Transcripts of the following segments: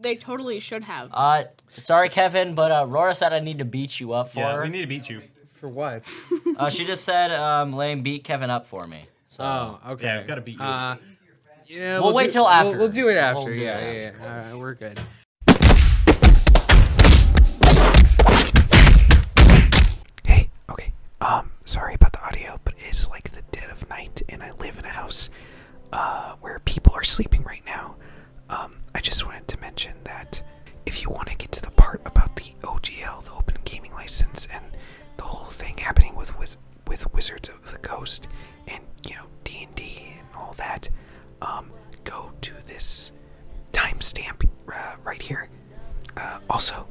They totally should have. Sorry, Kevin, but Aurora said I need to beat you up for her. Yeah, we need to beat you. For what? She just said, Lane, beat Kevin up for me. So. Oh, okay. Yeah, we've got to beat you. Yeah, We'll wait till after. We'll do it after. We'll do it Yeah. We're good. Hey, okay. Sorry about the audio, but it's like the dead of night, and I live in a house where people are sleeping right now. I just wanted to mention that if you want to get to the part about the OGL, the Open Gaming License, and the whole thing happening with Wizards of the Coast, and D&D and all that, go to this timestamp right here. Also,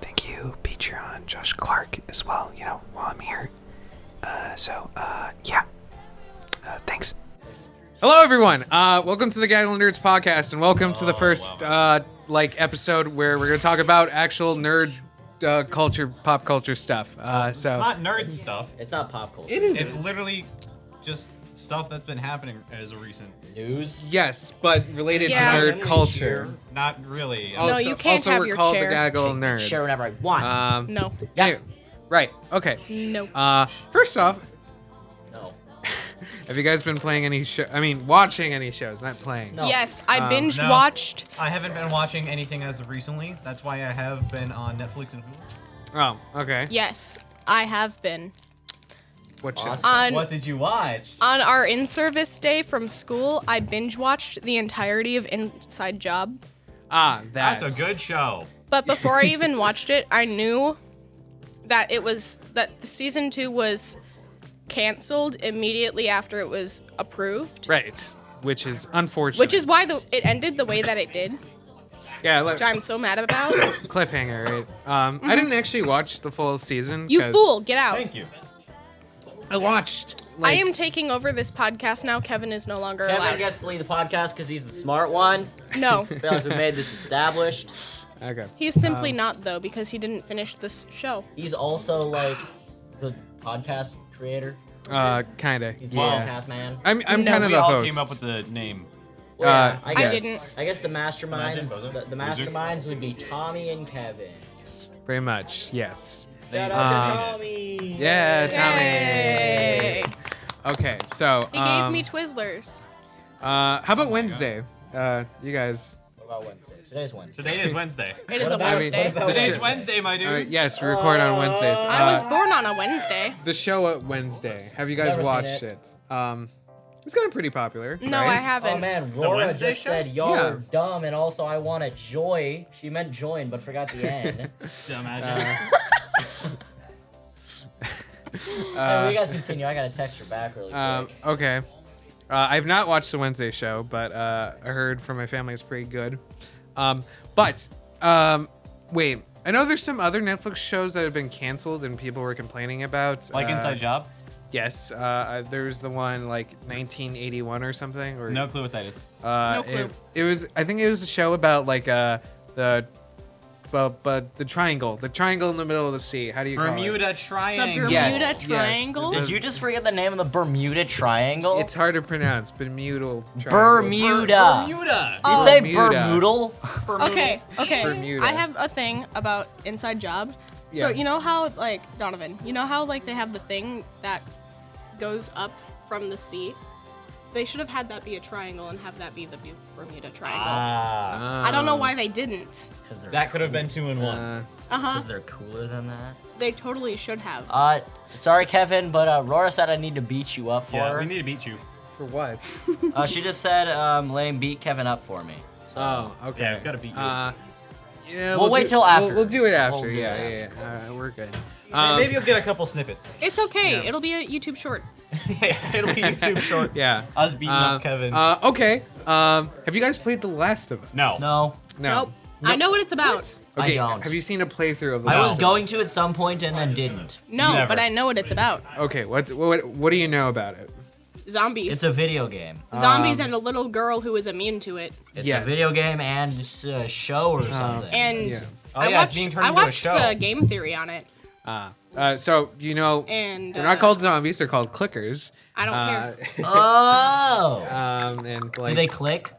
thank you, Patreon, Josh Clark, as well, while I'm here. Yeah. Thanks. Hello, everyone. Welcome to the Gaggle Nerds podcast, and welcome to the first, episode where we're going to talk about actual nerd pop culture stuff. It's not nerd stuff. It's not pop culture. It is. It's literally just stuff that's been happening as a recent News? Yes, but related Yeah. to nerd culture. Not really. No, you can't also have we're your called chair. the Gaggle Nerds. Share whatever I want. No. Anyway, right. Okay. No. First off, No. have you guys been playing any watching any shows, not playing? No. Yes, I binged no. watched. I haven't been watching anything as of recently. That's why I have been on Netflix and Hulu. Oh, okay. Yes, I have been. What show? Awesome. What did you watch? On our in-service day from school, I binge watched the entirety of Inside Job. That's a good show. But before I even watched it, I knew that the season 2 was canceled immediately after it was approved. Right, which is unfortunate. Which is why it ended the way that it did, yeah, which I'm so mad about. cliffhanger. Right. I didn't actually watch the full season. You 'cause fool, get out. Thank you. I watched. I am taking over this podcast now. Kevin is no longer Kevin allowed. gets to lead the podcast because he's the smart one. No, I feel like we made this established. Okay. he's simply not, though, because he didn't finish this show. He's also like the podcast creator. Kinda. He's the Yeah. podcast man. I'm No. kind of We the all host. came up with the name. Well, yeah, I yes. didn't. I guess the masterminds. Imagine, Bozo. The masterminds would be Tommy and Kevin. Very much. Yes. Shout out to Tommy. Yeah, Tommy. Yay! Okay, so He gave me Twizzlers. how about Wednesday? You guys. What about Wednesday? Today's Wednesday. Today is Wednesday. It is a about- Wednesday. what about- Today's Wednesday, my dude. Yes, we record on Wednesdays. I was born on a Wednesday. The show at Wednesday. Have you guys Never seen watched it. it? It's gotten pretty popular. No, right? I haven't. Oh man, Laura Wednesday just show? said y'all Yeah. are dumb, and also I want to joy. She meant join, but forgot the end. Imagine. Anyway, you guys continue. I gotta text her back really quick. Okay. I've not watched the Wednesday show, but I heard from my family it's pretty good. Wait, I know there's some other Netflix shows that have been canceled and people were complaining about. Like Inside Job? Yes. There's the one like 1981 or something. Or No clue what that is. No clue. It was. I think it was a show about like the triangle in the middle of the sea. How do you call it? Bermuda The Triangle. Bermuda Yes, Triangle? Did you just forget the name of the Bermuda Triangle? It's hard to pronounce. Bermuda. Bermuda. Bermuda. You Oh. say Bermuda. Bermudal? Okay. Bermuda. I have a thing about Inside Job. Yeah. So you know how, like, Donovan, you know how, like, they have the thing that goes up from the sea? They should have had that be a triangle and have that be the Bermuda Triangle. I don't know why they didn't. That could have been 2 in 1. Uh-huh. Because they're cooler than that. They totally should have. Sorry, Kevin, but Aurora said I need to beat you up for Yeah, her. we need to beat you. For what? She just said, Lane, beat Kevin up for me. So. Oh, okay. Yeah, we've got to beat you. Yeah, We'll wait till after. We'll do it after. We'll do yeah, it yeah. We're good. Maybe you'll get a couple snippets. It's okay. Yeah. It'll be a YouTube short. Yeah, it'll be YouTube short. Yeah. Us beating up Kevin. Okay. Have you guys played The Last of Us? No. No. Nope. I know what it's about. Okay. I don't. Have you seen a playthrough of The I Last was of going Us? to at some point and then didn't. No, Never. but I know what it's about. Okay. What do you know about it? Zombies. It's a video game. Zombies and a little girl who is immune to it. It's Yes. a video game and just a show or something. And Yeah. Oh, I yeah, it's watched, being turned I into a watched show. the game theory on it. So you know, And they're not called zombies; they're called clickers. I don't care. Oh! And like Do they click?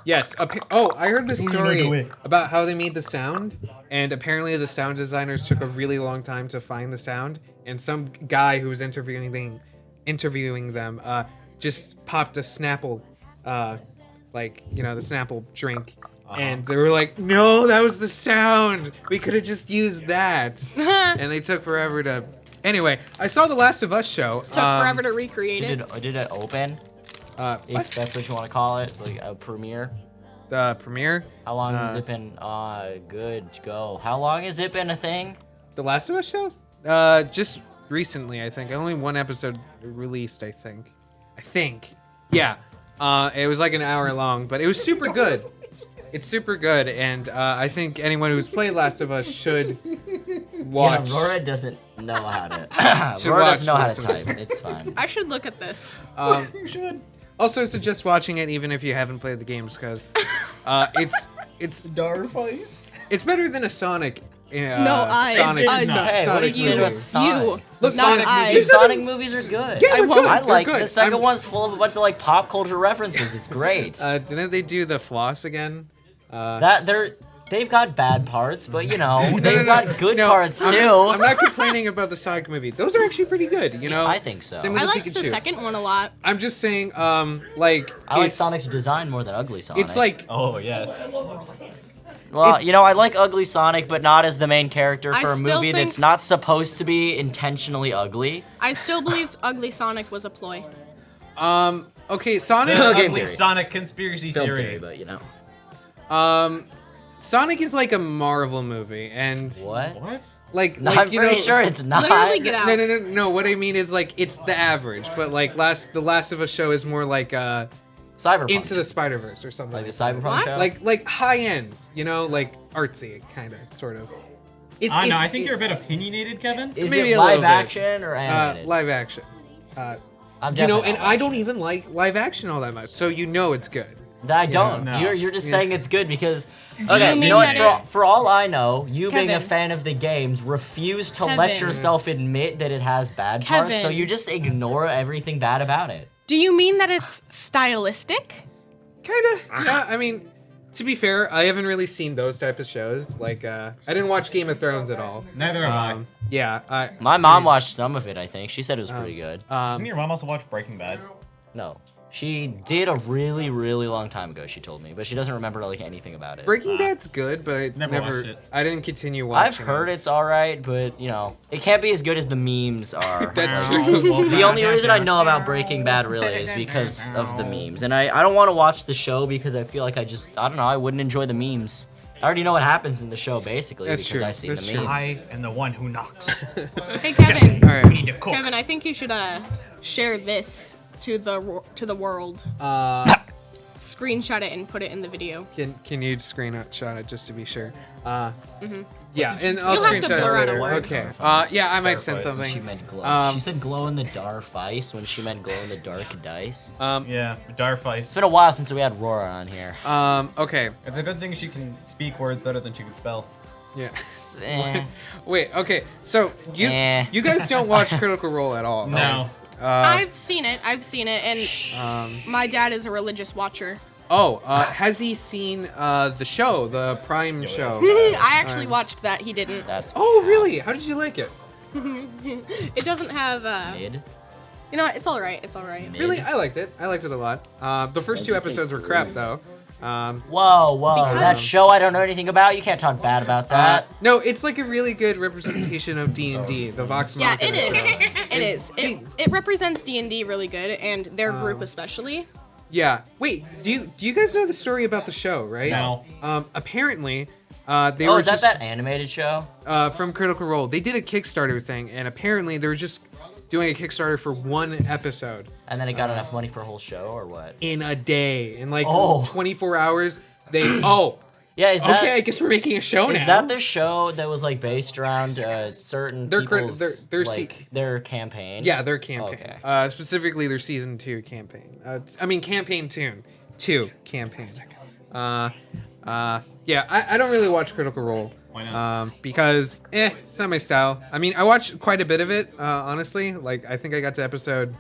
Yes. Oh, I heard the Do you know the story way? about how they made the sound, and apparently the sound designers took a really long time to find the sound, and some guy who was interviewing them just popped a Snapple, like the Snapple drink, and they were like, "No, that was the sound. We could have just used that," and they took forever to. Anyway, I saw the Last of Us show. Took forever to recreate it. Did it open? If that's what you want to call it, like a premiere. The premiere. How long has it been good to go? How long has it been a thing? The Last of Us show? Just recently, I think. Only one episode released, I think. Yeah. It was like an hour long, but it was super good. It's super good, and I think anyone who's played Last of Us should watch. Yeah, Rora doesn't know how to. Should Rora watch doesn't know how Last to of Us. type. It's fine. I should look at this. You should. Also, suggest watching it even if you haven't played the games, because it's Darvice. it's better than a Sonic. Sonic It is not. Hey, what are Sonic you doing movie. with Sonic? You, Look, not Sonic I. movies- Sonic movies are good. Yeah, they're I won't. good. I They're like good. the second one's full of a bunch of like pop culture references. It's great. Didn't they do the floss again? They've got bad parts, but they've got good No, parts too. I'm not complaining about the Sonic movie. Those are actually pretty good, I think so. Same with I the liked the Pikachu. second one a lot. I'm just saying, I like it's- Sonic's design more than Ugly Sonic. It's like Oh yes. well, I like Ugly Sonic, but not as the main character I for a still movie think- that's not supposed to be intentionally ugly. I still believe Ugly Sonic was a ploy. okay, Sonic. Okay. Ugly theory. Sonic conspiracy Film theory. theory, but Sonic is like a Marvel movie, and what? What? like I'm pretty sure it's not. Literally, get out. No. What I mean is like it's the average, but like the Last of Us show is more like Cyberpunk. Into the Spider-Verse or something. like the that. Cyberpunk What? show. Like high end, like artsy kind of sort of. I know. I think you're a bit opinionated, Kevin. Is maybe it a little live bit. action or animated? live action. I'm And definitely not I don't watching. even like live action all that much, so it's good. I don't. No. You're just saying it's good because. you Okay, mean you know what? that For all I know, you being a Kevin. fan of the games, refuse to let Kevin. yourself admit that it has bad parts, so Kevin. you just ignore everything bad about it. Do you mean that it's stylistic? Kinda. Yeah, I mean, to be fair, I haven't really seen those type of shows. Like, I didn't watch Game of Thrones at all. Neither have I. Yeah, My mom watched some of it, I think. She said it was pretty good. Didn't your mom also watch Breaking Bad? No. She did a really, really long time ago, she told me, but she doesn't remember like anything about it. Breaking Bad's good, but I Never watched it. I didn't continue watching. I've heard it's alright, but it can't be as good as the memes are. That's Oh, true. well, The only reason I know about Breaking Bad really is because of the memes. And I don't want to watch the show because I feel like I don't know, I wouldn't enjoy the memes. I already know what happens in the show basically That's because true. I see That's the true. memes. I am the one who knocks. Hey, Kevin. All right. We need to cook. Kevin, I think you should share this to the world. Screenshot it and put it in the video. Can you screenshot it just to be sure? Yeah, and I'll You'll have to screenshot blur it out a later. word. Okay. Yeah, I might send She She something. meant glow. Um, she said glow in the dark ice when she meant glow in the dark dice. Yeah, Darfice. It's been a while since we had Rora on here. Okay. It's a good thing she can speak words better than she can spell. Yeah. Eh. Wait. Okay. So Eh. you guys don't watch Critical Role at all? No. I've seen it, and my dad is a religious watcher. Has he seen the show, the Prime show? I actually watched that. He didn't. That's Oh, really? How did you like it? It doesn't have. mid. You know, what? It's all right. It's all right. Mid. Really, I liked it. I liked it a lot. The first two episodes were crap, though. Whoa. Because- That show I don't know anything about. You can't talk bad about that. No, it's like a really good representation of D&D, the Vox Yeah, Machina it is. show. It is. See- It represents D&D really good, and their group especially. Yeah. Wait, do you guys know the story about the show, right? No. Apparently, they Oh, were is that just that animated show? from Critical Role. They did a Kickstarter thing, and apparently they were just doing a Kickstarter for one episode And then it got enough money for a whole show, or what? in a day, in like Oh. 24 hours. They Yeah, is that okay, I guess we're making a show is now. that the show that was like based around certain Their cri- people's their like their campaign? Yeah, their campaign. Okay. Specifically their season 2 campaign. Campaign 2 campaign. Yeah, I don't really watch Critical Role. Why not? Because it's not my style. I mean, I watched quite a bit of it, honestly. Like I think I got to episode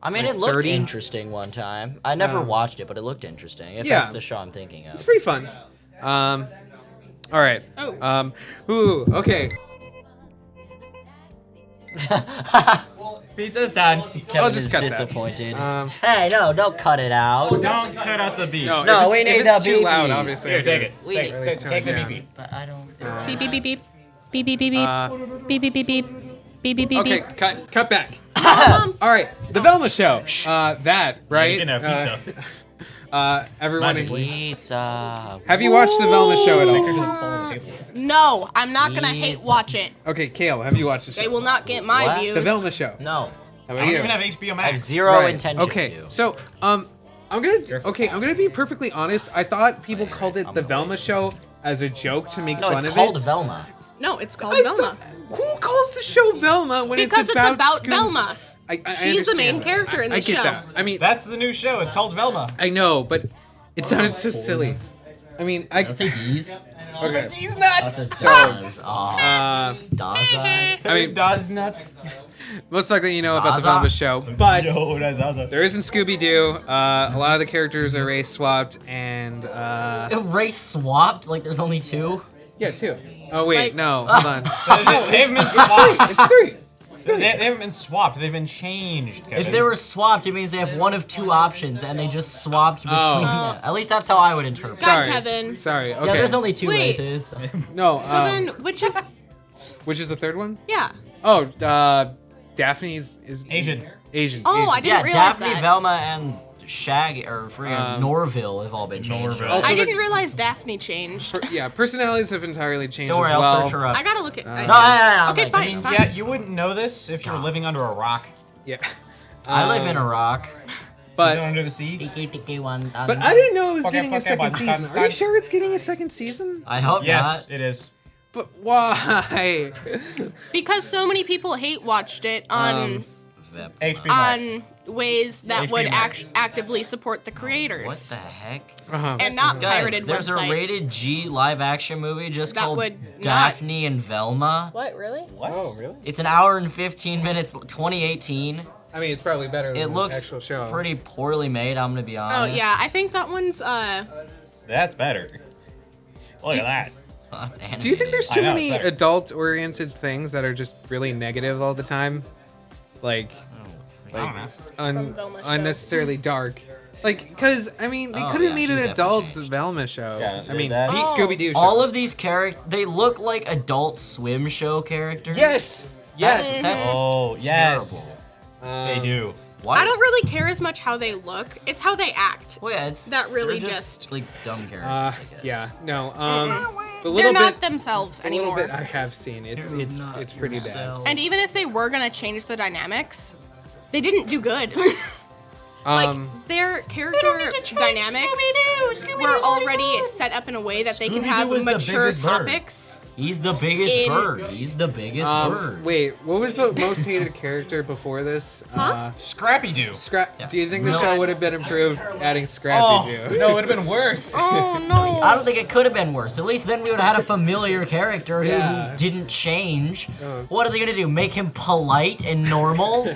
I mean, like it looked 30. interesting one time. I never watched it, but it looked interesting. If Yeah. that's the show I'm thinking of. It's pretty fun. All right. Oh. Okay. Pizza's done. Kevin just is cut that. disappointed. Hey, no, don't cut it out. Don't cut out the beep. No, No, if we it's, need if it's the too beep loud, beep. obviously. Here, take it. We Take, need- take, take the beep beep. But I don't. Beep beep beep beep. Beep beep beep beep. Beep beep beep beep. Beep beep beep Okay, beep. cut back. Mom. All right, the Velma show. That right? Making a pizza. Everyone. Magically. Pizza. Have you watched the Velma show at Pictures all? of the fall on the table. No, I'm not gonna hate Pizza. watch it. Okay, Kale, have you watched the show? They will not get my What? views. The Velma show. No. How I about don't you? even have HBO I have Max. zero Right. intention Okay, to. so I'm gonna be perfectly honest. I thought people called it the Velma show as a joke to make No, fun it's of called it. Velma. No, it's called I Velma. thought- who calls the show Velma when Because it's about Scooby- Velma. I She's the main understand that. character in the I get show. that. I mean, That's the new show. It's called Velma. I know, but it sounded so silly. I mean, I Let's say D's. okay. These That nuts. says Daz. Aw. Uh, Daza. I mean, Daz nuts. most likely you know about the Zaza. Velma show, but Yo, that's Zaza. there isn't Scooby Doo. A lot of the characters are race swapped, and Race swapped? Like there's only two? yeah, two. Oh wait, Like- no, hold on. They haven't been swapped. It's three. They haven't been swapped. They've been changed. Kevin. If they were swapped, it means they have one of two options and they just swapped between Oh. them. At least that's how I would interpret it. God, Sorry, Kevin. Sorry. Okay. Yeah, there's only two Wait. races. no. So then, which is which is the third one? yeah? Oh, Daphne's is Asian. Asian. Oh, Asian. I didn't Yeah, realize Daphne, that. Velma, and Shaggy, or freaking Norville have all been changed. Norville. Also, I the- didn't realize Daphne changed. Yeah, personalities have entirely changed Don't worry, as I'll well. search her up. I gotta look at. No, yeah, Okay, like, fine, I mean, fine. Yeah, you wouldn't know this if you were living under a rock. Yeah. I live in a rock. But Under the sea. but I didn't know it was Okay, getting a okay, second but- season. Are you sure it's getting a second season? I hope Yes, not. it is. But why? Because so many people hate watched it on HBO Max. on ways that would HBO Max. actively support the creators. What the heck? And not Guys, pirated there's websites. a rated G live action movie just That called would not- Daphne and Velma. What really? What? Oh, really? It's an hour and 15 minutes, 2018. I mean, it's probably better than It the looks actual show. pretty poorly made, I'm gonna be Oh honest. yeah, I think that one's That's better. Look at that. That's animated. Do you think there's I too know, it's many better. adult-oriented things that are just really negative all the time? Like, I don't know. From Velma show. unnecessarily dark. Like, because, I mean, they Oh, could have yeah, made she's an adult definitely changed. Velma show. Yeah, I mean, that- Scooby-Doo show. All of these characters, they look like Adult Swim show characters. Yes! Yes! That's Oh, yes. terrible. They do. Why? I don't really care as much how they look. It's how they act. Well, yeah, it's that really they're just- like dumb characters. I guess. yeah, no, the They're little not bit, themselves the little anymore. bit I have seen, it's Not it's pretty bad. yourself. And even if they were gonna change the dynamics, they didn't do good. Their character dynamics were already set up in a way that they can Scooby-Doo have was the mature biggest bird. topics. He's the biggest In- bird. He's the biggest bird. Wait, what was the most hated character before this? Scrappy Doo. Scrap. Do you think the No. show would have been improved adding Oh, Scrappy-Doo? no, it would have been worse. Oh no! I don't think it could have been worse. At least then we would have had a familiar character who Yeah. didn't change. Oh. What are they gonna do? Make him polite and normal?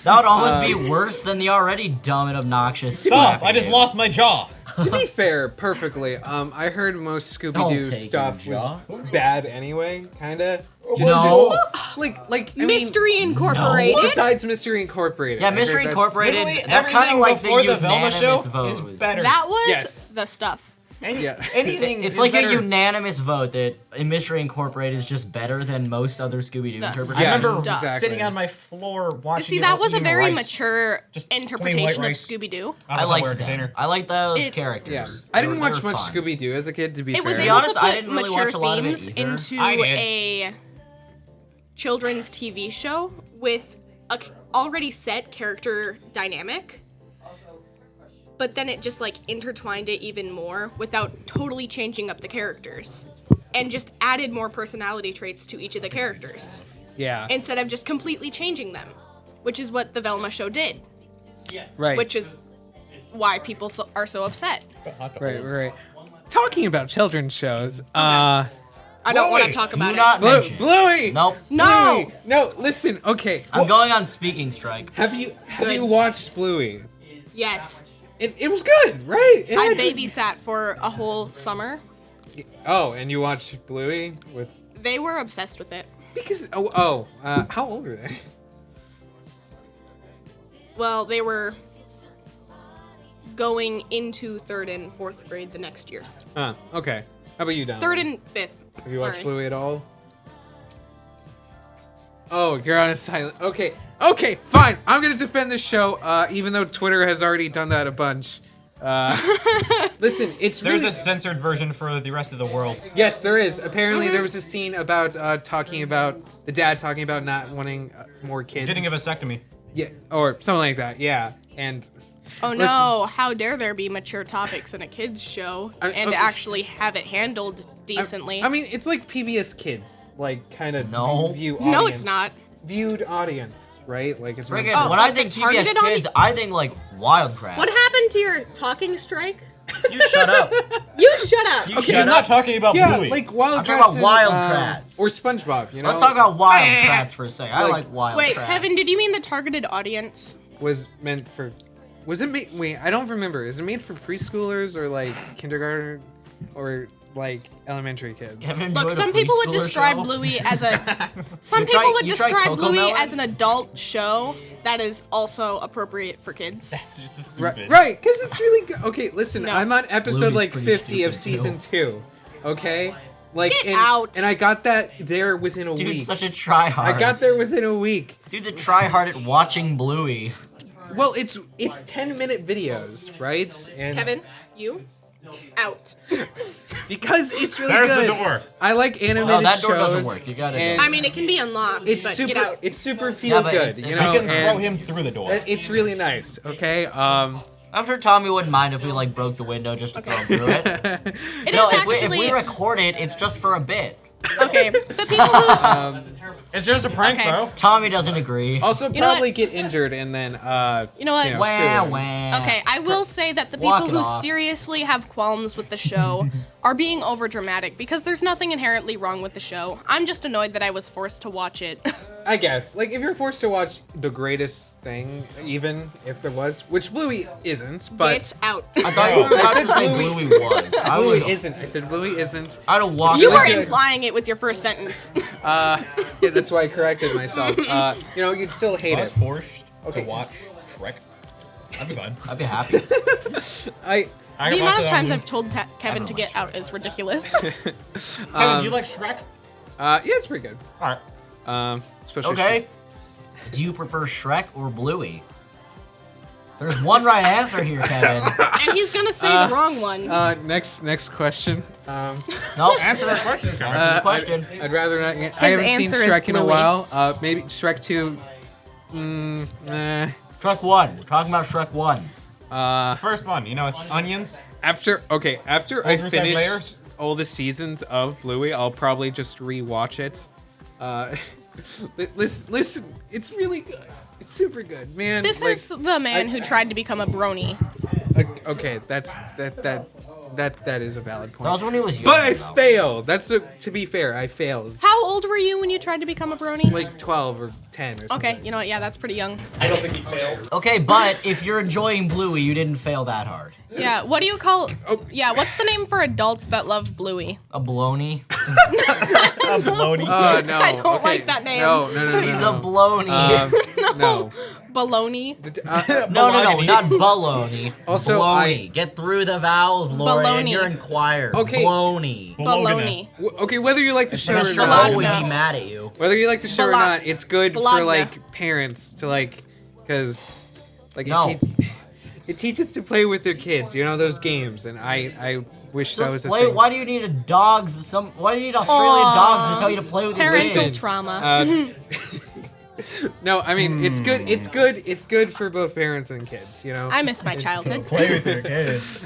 That would almost be worse than the already dumb and obnoxious. Stop! I just Scrappy-Doo. lost my jaw. To be fair, perfectly. I heard most Scooby Doo Don't take stuff your jaw. was bad anyway, kinda. No. Like I mean, Mystery Incorporated. besides Mystery Incorporated. Yeah, I heard Mystery that's- Incorporated. Literally That's kind of everything like the before the Velma unanimous show vote. is better. That was Yes. the stuff. Yeah. Anything. It's is like better. a unanimous vote that Mystery Incorporated is just better than most other Scooby-Doo That's- interpretations. I remember Stuff. Exactly. sitting on my floor watching. See, it that all was a eating very rice. mature Just plain interpretation white of rice. Scooby-Doo. I like liked that them. container. I like those It- characters. Yeah. I didn't They watch were much fun. Scooby Doo as a kid, to be It was fair. able honest, to I put didn't really mature watch a lot of it themes either. into I did. a children's TV show with a already set character dynamic. But then it just like intertwined it even more without totally changing up the characters. And just added more personality traits to each of the characters. Yeah. Instead of just completely changing them. Which is what the Velma show did. Right. Which is why people are so upset. Right. Talking about children's shows, I don't want to Bluey, talk about Do it. not mention. Bluey. Nope. No. Bluey. No, listen. Okay. I'm going on speaking strike. Have you Good. watched Bluey? Yes. It was good, right? It I had- babysat for a whole summer. Oh, and you watched Bluey with They were obsessed with it. because how old are they? Well, they were going into 3rd and 4th grade the next year. Huh. Okay. How about you, Don? 3rd and 5th. Have you watched Sorry. Bluey at all? Oh, you're on a silent. Okay. Okay. Fine. I'm gonna defend this show, even though Twitter has already done that a bunch. Listen, it's There's really... a censored version for the rest of the world. Yes, there is. Apparently, there was a scene about talking about the dad talking about not wanting more kids. Getting a vasectomy. Yeah, or something like that. Yeah, and Oh no, how dare there be mature topics in a kids show and okay. actually have it handled decently. I mean, it's like PBS Kids, like kind of No. view audience. No, it's not. Viewed audience, right? Like it's Friggin', Oh, when like I think the PBS targeted Kids, I think like Wild Kratts. What happened to your talking strike? You shut up. You shut up. You He's shut not up. talking about yeah, Bluey. like Wild I'm Kratts talking about and, Wild Kratts. or SpongeBob. You know, Let's talk about Wild Kratts for a second. I Like- like Wild Wait, Kratts. Kevin, did you mean the targeted audience? was meant for. Was it made? Wait, I don't remember. Is it made for preschoolers or like kindergarten or like elementary kids? Kevin Look, enjoyed a some people would preschooler describe show? Bluey as a some You people tried- would you tried describe Bluey Cocomelon? as an adult show that is also appropriate for kids. That's just Right, stupid. right, because it's really good. Okay, listen, No. I'm on episode Bluey's like pretty 50 of stupid, season 2. Okay, like Get and, out. and I got that there within a Dude's week. such a tryhard. I got there within a week. Dude's a tryhard at watching Bluey. Well, it's 10-minute videos, right? And Kevin, you out. because it's really There's good. the door. I like animated No, that door shows, doesn't work. You gotta and go. I mean, it can be unlocked, it's but super. get out. It's super feel but good. it's- You it's- know, We can throw and him through the door. it's really nice. Okay. I'm sure Tommy wouldn't mind if we like broke the window just to throw him through it. It No, is if actually we record it, it's just for a bit. okay. The people who It's just a prank, Okay. bro. Tommy doesn't agree. Also, You know probably what? get injured and then you know what? know, Wah, sue. wah. Okay, I will say that the Walk people it who off. seriously have qualms with the show are being overdramatic because there's nothing inherently wrong with the show. I'm just annoyed that I was forced to watch it. I guess. Like, if you're forced to watch the greatest thing, even if there was, which Bluey isn't, but Get out. I thought you were about to say Bluey. Bluey was. I Bluey would. isn't. I said Bluey isn't. I'd have walked. You were Good. implying it with your first sentence. Yeah, that's why I corrected myself. You know, you'd still If hate I was it. forced Okay. to watch Shrek, I'd be fine. I'd be happy. I I The can amount watch of it times on- I've told Kevin to get out is ridiculous. Kevin, do you like Shrek? yeah, it's pretty good. All right. Especially Okay. Do you prefer Shrek or Bluey? There's one right answer here, Kevin. And he's gonna say the wrong one. Next question. No, Answer that question, Kevin. Answer the question. I'd rather not. I haven't seen answer is Shrek in a Bluey. while. Maybe Shrek 2. Shrek 1. We're talking about Shrek 1. First one, you know, it's onions. After I Oversized finish layers? all the seasons of Bluey, I'll probably just rewatch it. Listen, it's really good. It's super good, man. This like, is the man who tried to become a brony. okay. That is a valid point. That was when he was young. But I though. failed. To be fair, I failed. How old were you when you tried to become a brony? Like 12 or 10 or something. Okay, you know what? Yeah, that's pretty young. I don't think he failed. Okay, but if you're enjoying Bluey, you didn't fail that hard. Yeah, what do you call? Oh. Yeah, what's the name for adults that love Bluey? A baloney. I'm bloating. No. I don't okay. like that name. No. He's a baloney. No. Baloney. no, not baloney. Also, baloney. Get through the vowels, Lauren. Baloney. You're in choir. Okay. Baloney. Baloney. Okay, whether you like the show or Mr. not, Lowe would Bologna. be mad at you. whether you like the show or Bologna. not, it's good for Bologna. like parents to like, because like No. it teaches to play with their kids. You know those games, and I wish that Just was a play. thing. Why do you need why do you need Australian dogs to tell you to play with your Parental kids? trauma. No, I mean it's good. It's good. It's good for both parents and kids. You know. I miss my childhood. Play with your kids.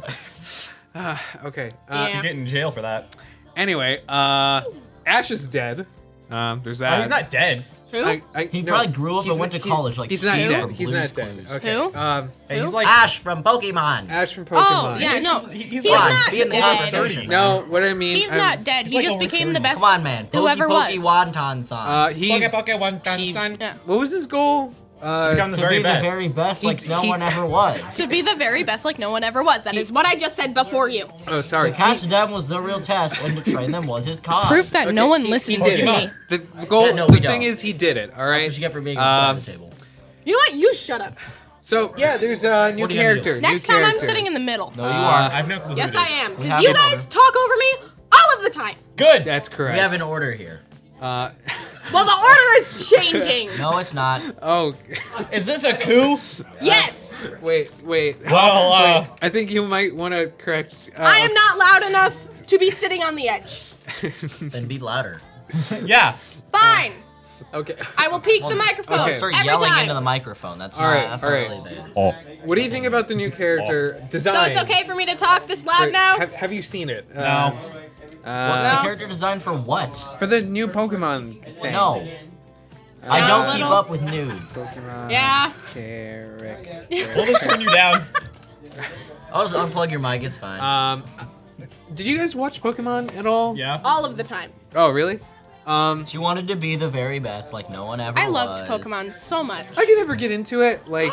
Okay. Yeah. You get in jail for that. Anyway, Ash is dead. There's that. Oh, he's not dead. Who? He no, probably grew up he's and went to not- college like he's not Steve dead. from He's Blue's not dead. Clues. Okay. Who? Hey, he's Who? like Ash from Pokemon. Ash from Pokemon. Oh, yeah, no. he's He's like- not be in the dead. conversation. No, what I mean. He's I'm- not dead. he's He like just over became 30. the best Come on, man. whoever Pokey was. Wonton-san. He. Poke he- son. Yeah. What was his goal? Become the to very be best. the very best, like no he- one ever was. To be the very best like no one ever was. That is what I just said before you. Oh, sorry. To catch them was the real test, and to train them was his cause. Proof that no one listens did to it. me. The goal. Yeah, no, the we thing don't. is, he did it. All right. That's what you get for being on the table. You know what? You shut up. So yeah, there's a new What are you gonna do? character. Next new time I'm character. sitting in the middle. No, you are. I have no clue. Yes, who it I is. am. We Because have you an guys order. talk over me all of the time. Good. That's correct. We have an order here. Well, the order is changing. No, it's not. Oh, Is this a coup? Yes. wait. Well, I think you might want to correct. I am not loud enough to be sitting on the edge. Then be louder. yeah. Fine. Okay. I will peek the microphone Don't start every yelling time. into the microphone. That's All not. right, That's all not right. really bad. Oh. What do you think about the new character So design? it's okay for me to talk this loud Wait, now? Have you seen it? No. What, No. the character design for what? For the new Pokemon thing. No. I Down don't a keep little. up with news. Pokemon Yeah. character. We'll just turn you down. I'll just unplug your mic. It's fine. Did you guys watch Pokemon at all? Yeah. All of the time. Oh, really? She wanted to be the very best, like no one ever I loved was. Pokemon so much. I could never get into it. Like,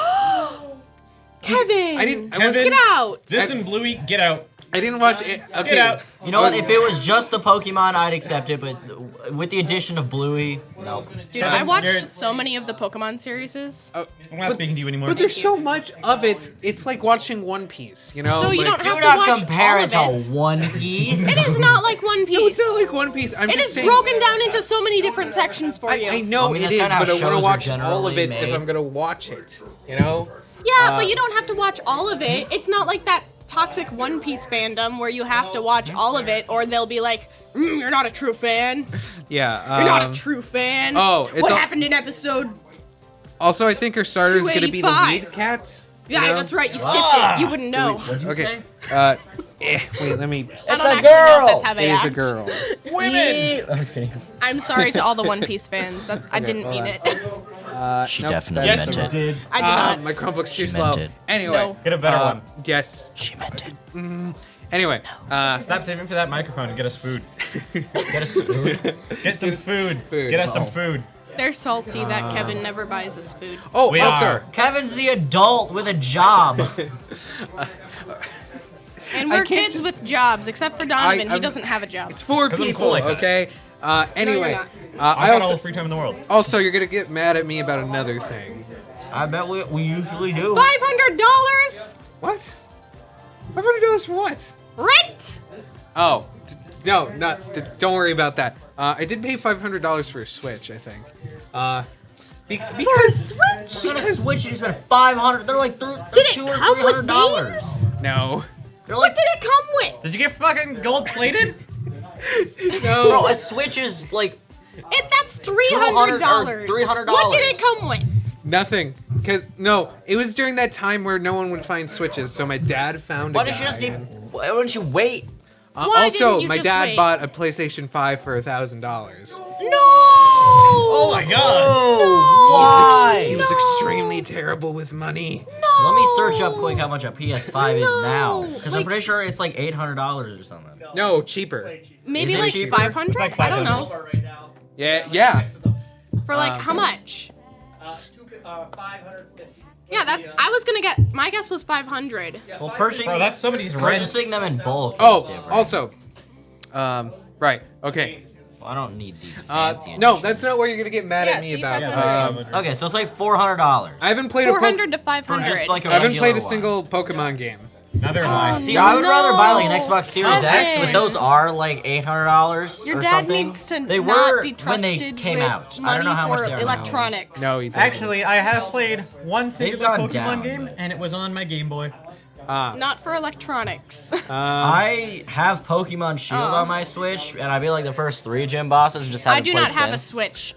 Kevin. I didn't. I, Kevin? was, Get out. This and Bluey, get out. I didn't watch it. Okay. Get out. You know what? If it was just the Pokemon, I'd accept it. But with the addition of Bluey, no. Dude, Kevin, I watched you're- so many of the Pokemon series. Oh, I'm not speaking to you anymore. but there's so much of it. It's like watching One Piece. You know. So you like, don't Do have to not watch compare all it of to One Piece. It is not like One No, Piece. it's not like One Piece. I'm It just is saying. broken down into so many different sections for you. I know I mean, it that's is, kinda how but I want to shows are watch all of generally it if made. I'm gonna watch it. You know. Yeah, but you don't have to watch all of it. It's not like that toxic One Piece fandom where you have to watch all of it or they'll be like, you're not a true fan. Yeah. You're not a true fan. oh, it's what all- happened in episode? Also, I think our starter is gonna be the 285. lead cat. Yeah, you know? that's right. You skipped it. You wouldn't know. What'd you Okay. say? Wait. Let me. I It's don't a actually know if girl. that's how It they is act. a girl. Women. I was kidding. I'm sorry to all the One Piece fans. I didn't mean it. She Nope, definitely that's Yes, meant you it. did. I did not. My Chromebook's too She slow. meant it. Anyway. No. Get a better one. Yes. She meant it. Anyway. Stop saving for that microphone and get us food. Get a spoon. Get some food. food. Get us some food. They're salty that Kevin never buys us food. Oh, We also. are. Kevin's the adult with a job. And I we're can't kids just- with jobs, except for Donovan. He I'm- doesn't have a job. It's for 'Cause I'm people, cool like that. okay? Anyway. not. I I've got all also. the free time in the world. Also, you're gonna get mad at me about another thing. I bet we usually do. $500 What? $500 for what? rent. Oh, no, don't worry about that. I did pay $500 for a Switch, I think. Because Switch. You got a Switch and you spend $500. They're like Did it $200 or come with $300. games? no, They're What like, did it come with? Did you get fucking gold plated? no. bro, a Switch is like That's $300. $300. What did it come with? Nothing. Because no, it was during that time where no one would find Switches, so my dad found Why a didn't you just guy. keep? Why wouldn't you wait? Why Also, didn't you my just dad wait? bought a PlayStation 5 for $1,000. No. Oh my god. Why? He was extremely terrible with money. Let me search up quick how much a PS5 is now, No, because I'm like- pretty sure it's like $800 or something. No, cheaper. Maybe Is it like cheaper? 500. It's like I don't 500. know. Right now. Yeah. For like how much? 550. Yeah, that I was gonna get. My guess was 500. Well, purchasing Bro, that's somebody's rent. them in bulk is Oh, different. also, right. Okay. I don't need these fancy. No, editions. that's not what you're gonna get mad Yeah, at me see, about. 500. Okay, so it's like $400. I haven't played 400 to for 500. just like a I haven't regular played a one. single Pokemon game. Neither am I. See, I would rather buy like an No. Xbox Series X, Okay. but those are like $800 Your or dad something. needs to They not were be when trusted they came with out. I money don't know how much for they are now. electronics. No, he doesn't. Actually, I have played one singular gone Pokemon down. game, and it was on my Game Boy. Not for electronics. I have Pokemon Shield Oh. on my Switch, and I beat like the first 3 gym bosses and just haven't I do played not have a since. Switch.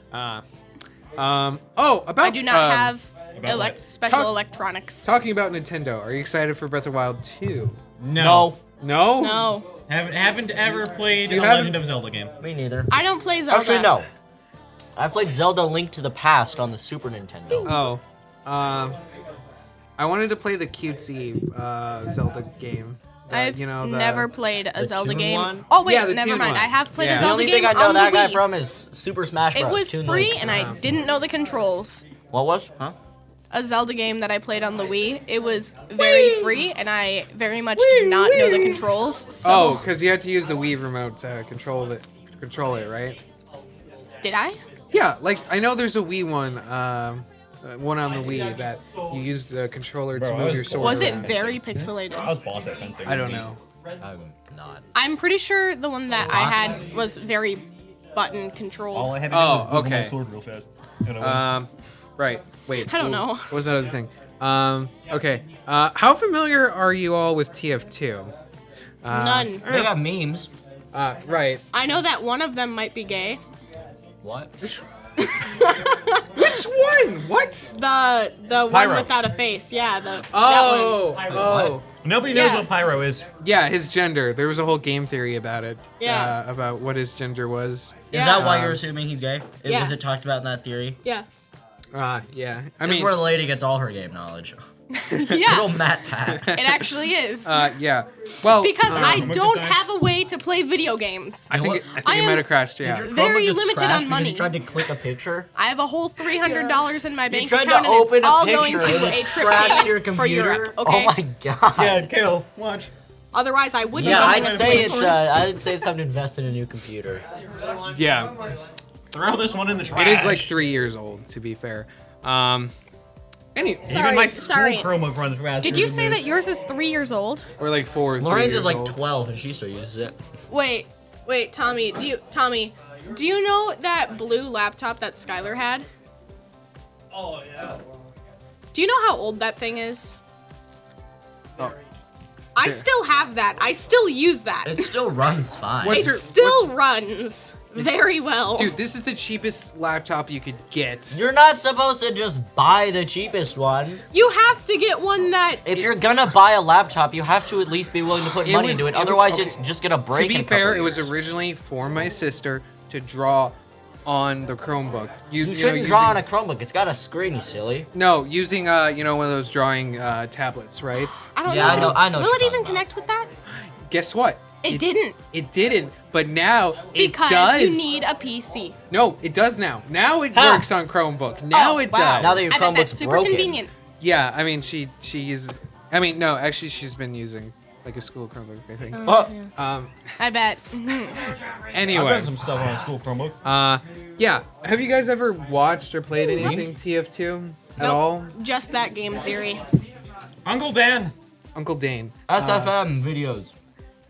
Oh, about I do not have About what? special Talk- electronics. Talking about Nintendo, are you excited for Breath of the Wild 2? No, No? No, Haven't ever played You a haven't- Legend of Zelda game. me neither. I don't play Zelda. Actually, no. I played Zelda Link to the Past on the Super Nintendo. Oh, I wanted to play the cutesy Zelda game. I've never played a the Zelda Toon game. one? Oh wait, Yeah, the never Toon mind. one. I have played Yeah. a The Zelda only game thing I know on that the guy Wii. from is Super Smash Bros. It was Toon free, Link. and I didn't know the controls. What was? Huh? A Zelda game that I played on the Wii. It was very free, and I very much did not know the controls. So Oh, because you had to use the Wii remote to control it, right? did I? Yeah, like I know there's a Wii one, one on the Wii that you use the controller to Bro, I move was your sword. Was it around. very I pixelated? was boss at fencing. I don't know. I'm not. I'm pretty sure the one that I had was very button controlled. All I had to do Oh, was move okay. my sword real fast. And I won. Right. Wait. I don't ooh, know. What was that other thing? Okay. How familiar are you all with TF2? None. They got memes. Right. I know that one of them might be gay. What? Which one? What? The one Pyro. without a face. Yeah, that Oh. one. Oh. Nobody knows Yeah. what pyro is. Yeah, his gender. There was a whole game theory about it. Yeah. About what his gender was. Is Yeah. that why you're assuming he's gay? Yeah. Was it talked about in that theory? Yeah. Yeah. I This mean, is where the lady gets all her game knowledge. Little Yeah. Matt Pat. It actually is. yeah. Well, Because I What don't did I- have a way to play video games. I think I it am- might have crashed. Yeah. Your Very Chromebook just limited crashed on because money. You tried to click a picture. I have a whole $300 in my You bank tried account, to and open it's a all picture going to and a it trip crashed your payment for computer. Europe. Okay. Oh my god. Yeah, Kale, watch. Otherwise, I wouldn't. Yeah, have I'd been say able to- it's. I'd say it's time to invest in a new computer. Yeah. Throw this one in the trash. It is like 3 years old, to be fair. Even my school sorry. Chromebook runs faster. Did you than say this. that yours is 3 years old? We're like 4. 3 Lorraine's years is like old. 12 and she still uses it. Wait, Tommy. Do you know that blue laptop that Skylar had? Oh, yeah. Do you know how old that thing is? Oh. I still have that. I still use that. It still runs fine. What's It your- still runs very well. Dude, this is the cheapest laptop you could get. You're not supposed to just buy the cheapest one. You have to get one that. If you're gonna buy a laptop, you have to at least be willing to put It money was- into it. it was- Otherwise, okay. it's just gonna break. To in be a couple fair, it was years. originally for my sister to draw on the Chromebook. You shouldn't draw on a Chromebook. It's got a screen, you silly. No, using one of those drawing tablets, right? I don't Yeah, know. I know Will what it you're even talking connect with that? Guess what? It didn't. It didn't, but now Because it does. you need a PC. No, it does now. Now it Huh. works on Chromebook. Now Oh, it wow. does. Now that your I bet Chromebook's that's super broken. convenient. Yeah, I mean she uses. I mean no, actually she's been using like a school Chromebook, I think. Oh, I bet. Mhm. I've Anyway, done some stuff on a school Chromebook. yeah. Have you guys ever watched or played anything TF2 at Nope. all? Just that game theory. Uncle Dan. Uncle Dane. SFM videos.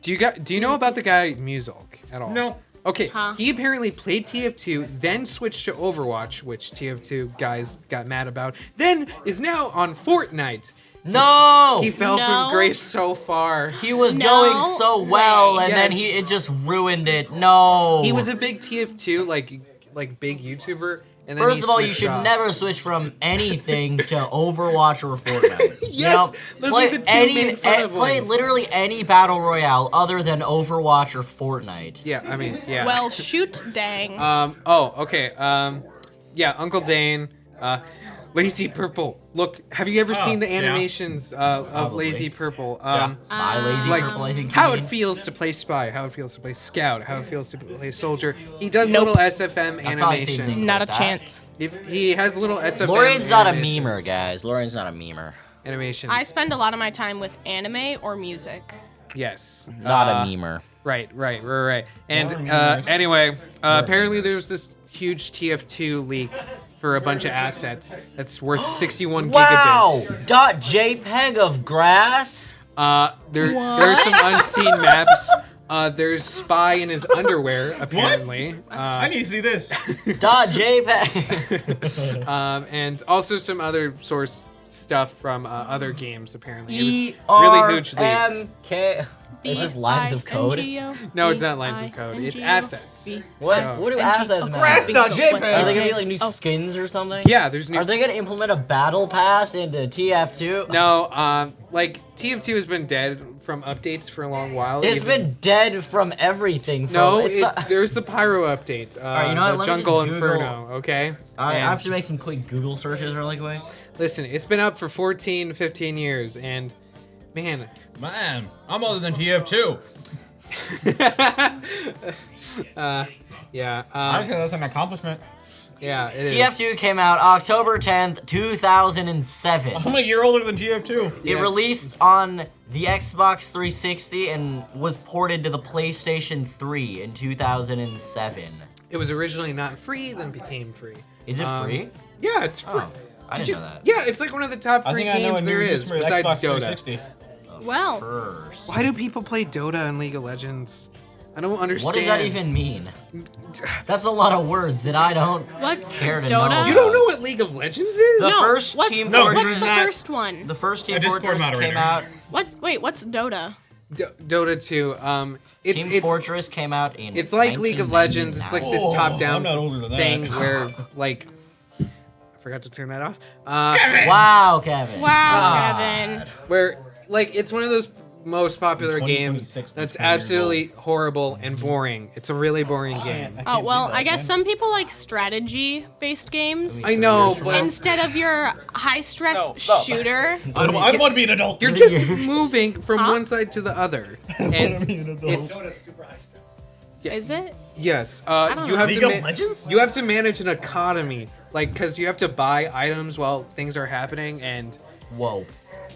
Do you know about the guy Muzilk at all? No. Okay, Huh? he apparently played TF2, then switched to Overwatch, which TF2 guys got mad about, then is now on Fortnite. No. He fell No. from grace so far. He was No going so well, way. and then Yes. it just ruined it. No. He was a big TF2 like big YouTuber, and then First he of all, you switched should off. never switch from anything to Overwatch or Fortnite. Yes, You know, those play are the two main fun of play ones. literally any battle royale other than Overwatch or Fortnite. Yeah, I mean, yeah. Well, shoot, dang. Oh, okay. Yeah, Uncle Dane, Lazy Purple. Look, have you ever seen the yeah. animations of Probably. Lazy Purple? My lazy like purple, I think. how you it mean. feels to play spy, how it feels to play scout, how it feels to play soldier. He does Nope. little SFM I've probably seen animations. things Not a like that. chance. If he has little SFM. Lauren's not a animations. memer, guys. Lauren's not a memer. Animations. I spend a lot of my time with anime or music. Yes. Not a memer. Right. And Lauren memers. anyway, apparently there's this huge TF2 leak for a bunch of assets that's worth 61 Wow! gigabits. .jpeg of grass? There are some unseen maps. There's Spy in his underwear, apparently. I need to see this. .jpeg. And also some other source stuff from other games, apparently. It was E really huge leak. R M K. It's just lines of code? No, it's not lines of code. It's assets. What? So- What do assets matter? Grass.jpg. Are they gonna be like new skins or something? Yeah, there's new. Are they gonna implement a battle pass into TF2? No, like TF2 has been dead from updates for a long while. It's even- been dead from everything. No, it's there's the Pyro update. Alright, you know what, the let me Jungle just Google- Inferno. Okay. I And have to make some quick Google searches really quick. listen, it's been up for 14, 15 years, and man, Man, I'm older than TF2. yeah, I think that's an accomplishment. yeah, it is. TF2 came out October 10th, 2007. I'm a year older than TF2. It released on the Xbox 360 and was ported to the PlayStation 3 in 2007. It was originally not free, then became free. Is it free? Yeah, it's free. Oh, I Did didn't you- know that. Yeah, it's like one of the top I free think I know a games new there use is, for besides Xbox Dota. 360. Well, First. Why do people play Dota and League of Legends? I don't understand. What does that even mean? That's a lot of words that I don't what's care to Dota? know. You don't know what League of Legends is? The No, first what's, Team what's Fortress. the first one? The first Team A Discord Fortress moderator. came out. What's Dota? Dota 2. It's Team Fortress came out in. it's like League of Legends. It's like this 1999. top-down I'm not older than that. thing where, like, I forgot to turn that off. Wow, Kevin. Wow, Kevin. Where, like, it's one of those most popular games 2026 that's 20 years absolutely horrible and boring. It's a really boring game. Oh well, I guess some people like strategy-based games I know, but instead of your high-stress shooter. I don't want to be an adult. you're just moving from one side to the other. And it's Is it? yes, don't you know. have League to of Legends? you have to manage an economy, like because you have to buy items while things are happening, and Whoa.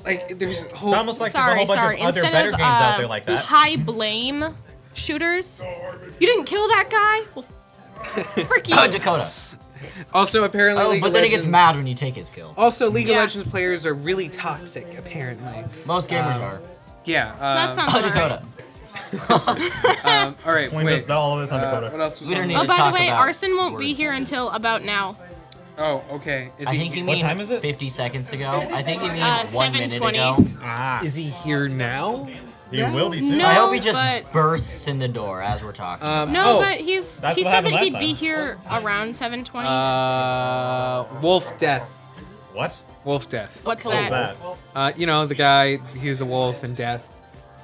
like there's a whole It's almost like there's a Sorry, whole bunch sorry. of other Instead better of games out there like that. high blame shooters, you didn't kill that guy. Well, frick you. Dakota. also apparently Oh, League but of then he Legends, gets mad when you take his kill. Also, League of Yeah. Legends players are really toxic. Apparently, Most gamers are. yeah. That sounds Oh, alright. Dakota. All right, Point wait. all of this on Dakota. What else was We don't on need the- Oh, to by the talk way, about Arson won't be words here and until about now. Oh, okay. Is I he? think you What mean time is it? 50 seconds ago. I think you mean 1 minute 7:20. ago. Ah, Is he here now? you will be soon. No. I hope he just but- bursts in the door as we're talking. No, oh, but That's he what said happened that he'd last be time. here around 7:20. Wolf Death. What? Wolf Death. What's What's that? that? You know the guy. He was a wolf in Death.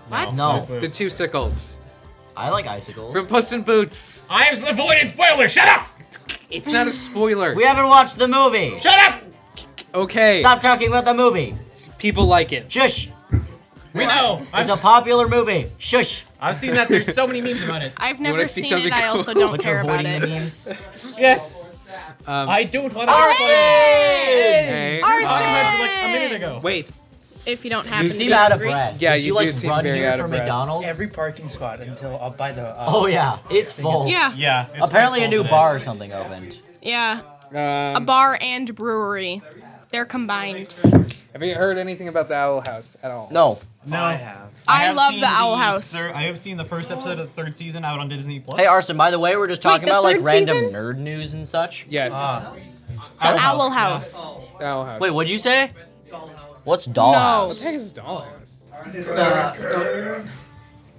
What? No. The two sickles I like icicles. from Puss in Boots. I am avoiding spoilers. Shut up! It's not a spoiler. We haven't watched the movie. Shut up! Okay. Stop talking about the movie. People like it. Shush. We know. It's a popular movie. Shush. I've seen that. There's so many memes about it. I've wanna never see seen something it. I cool? also don't But you're care about avoiding it. the memes. Yes. I don't want to. Hey. Arson! Talking about you like a minute ago. Wait. If you don't happen You to seem be out of hungry. breath. Yeah, Did you you do like seem run very here out of from breath. McDonald's? Every parking spot until up by the. Oh yeah, it's full. Yeah, Yeah. it's Apparently a pretty new full bar or today. something opened. yeah. A bar and brewery. They're combined. Have you heard anything about the Owl House at all? No. No. I have. I have love seen the Owl House. I have seen the first episode of the third season out on Disney Plus. Hey Arson, by the way, we're just talking the about like third random season? nerd news and such. Yes. The Owl House. The Owl House. Wait, what'd you say? What's Dollhouse? What the heck is Dollhouse?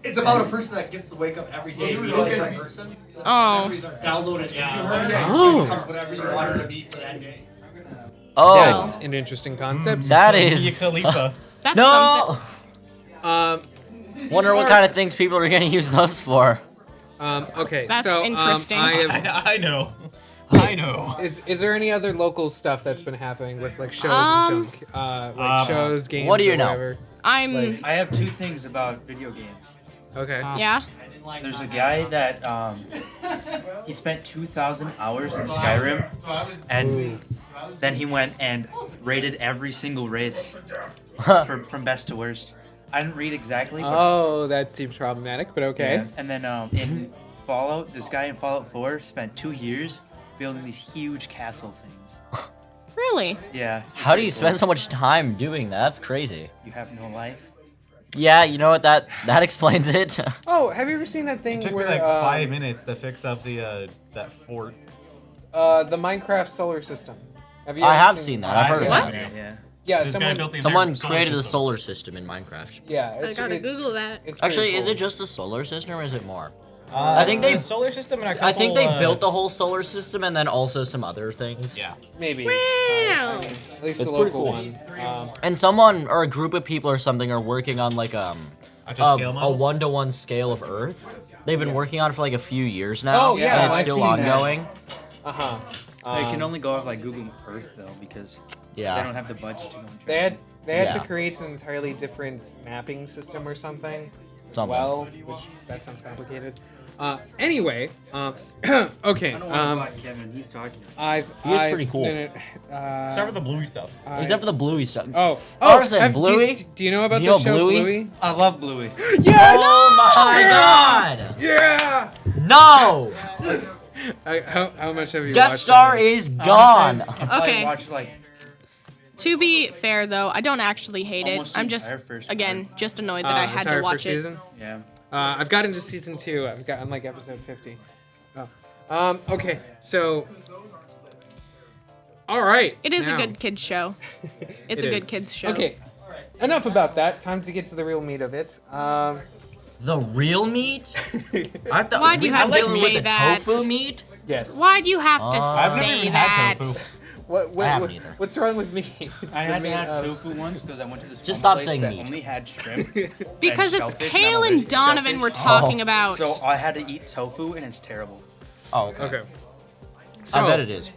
It's about a person that gets to wake up every day and realize that person. Oh. Download it. Oh. Comes whatever you want her to be for that day. Oh, That's an interesting concept. that Mia is. Khalifa. That's No. something. Wonder what kind of things people are gonna use those for. Okay. That's so, interesting. I have. I know. I know. Is there any other local stuff that's been happening with like shows and junk? Like shows, games. What do you or know? whatever? I'm. Like- I have two things about video games. Okay. Yeah. There's a guy that he spent 2,000 hours in Skyrim, and then he went and rated every single race from best to worst. I didn't read exactly. But Oh, that seems problematic, but okay. yeah. And then in Fallout, this guy in Fallout 4 spent 2 years building these huge castle things. Really? Yeah. How do you spend so much time doing that? That's crazy. You have no life. Yeah, you know what? That explains it. Oh, have you ever seen that thing It took me where like 5 minutes to fix up the that fort. the Minecraft solar system? Have you I ever have seen that. I've heard of What? that. Yeah. Yeah, This guy built the Someone entire created a system. solar system in Minecraft. Yeah, I it's, gotta it's, Google that. it's pretty Actually, is cool. it just a solar system or is it more? I think they- the solar system and a couple, I think they built the whole solar system and then also some other things. Yeah. Maybe. Wow. At least It's the pretty local cool. one. And someone or a group of people or something are working on like A scale a model? 1-to-1 scale of Earth. They've been working on it for like a few years now. Oh, yeah, and it's I've still seen that. ongoing. Uh-huh. You can only go off like Google Earth though because they don't Yeah. have the budget to go and They train. had Yeah. to create an entirely different mapping system or something. Something. Well, which that sounds complicated. Anyway, okay. I don't want to block Kevin. He's talking. He is pretty cool. Except for the bluey stuff. Except for the bluey stuff. Oh, Arson, Bluey? Do you know about Do you the know show Bluey? Bluey? I love Bluey. Yes! Oh my god! Yeah! No! How much have you Guest watched? star on this? is gone. Okay. Watch like To be fair, though, I don't actually hate it. Almost the I'm just, entire first again, just annoyed that I had entire to watch first it. season? yeah. I've got into season 2. I'm like episode 50. Oh. Okay, so. All right. It is now. a good kids show. It's It a is. good kids show. Okay, enough about that. Time to get to the real meat of it. The real meat? I thought Why'd you we have were to dealing say with the that? tofu meat? Yes. Why'd you have to I've never say even had that? tofu. What, I haven't either. what's wrong with me? I had to Me, have tofu once because I went to this Just one stop place saying that meat. only had shrimp. Because and it's shellfish, Kale I'm and allergic to Donovan we're shellfish. talking about. So I had to eat tofu and it's terrible. Oh, okay. Okay. So, I bet it is.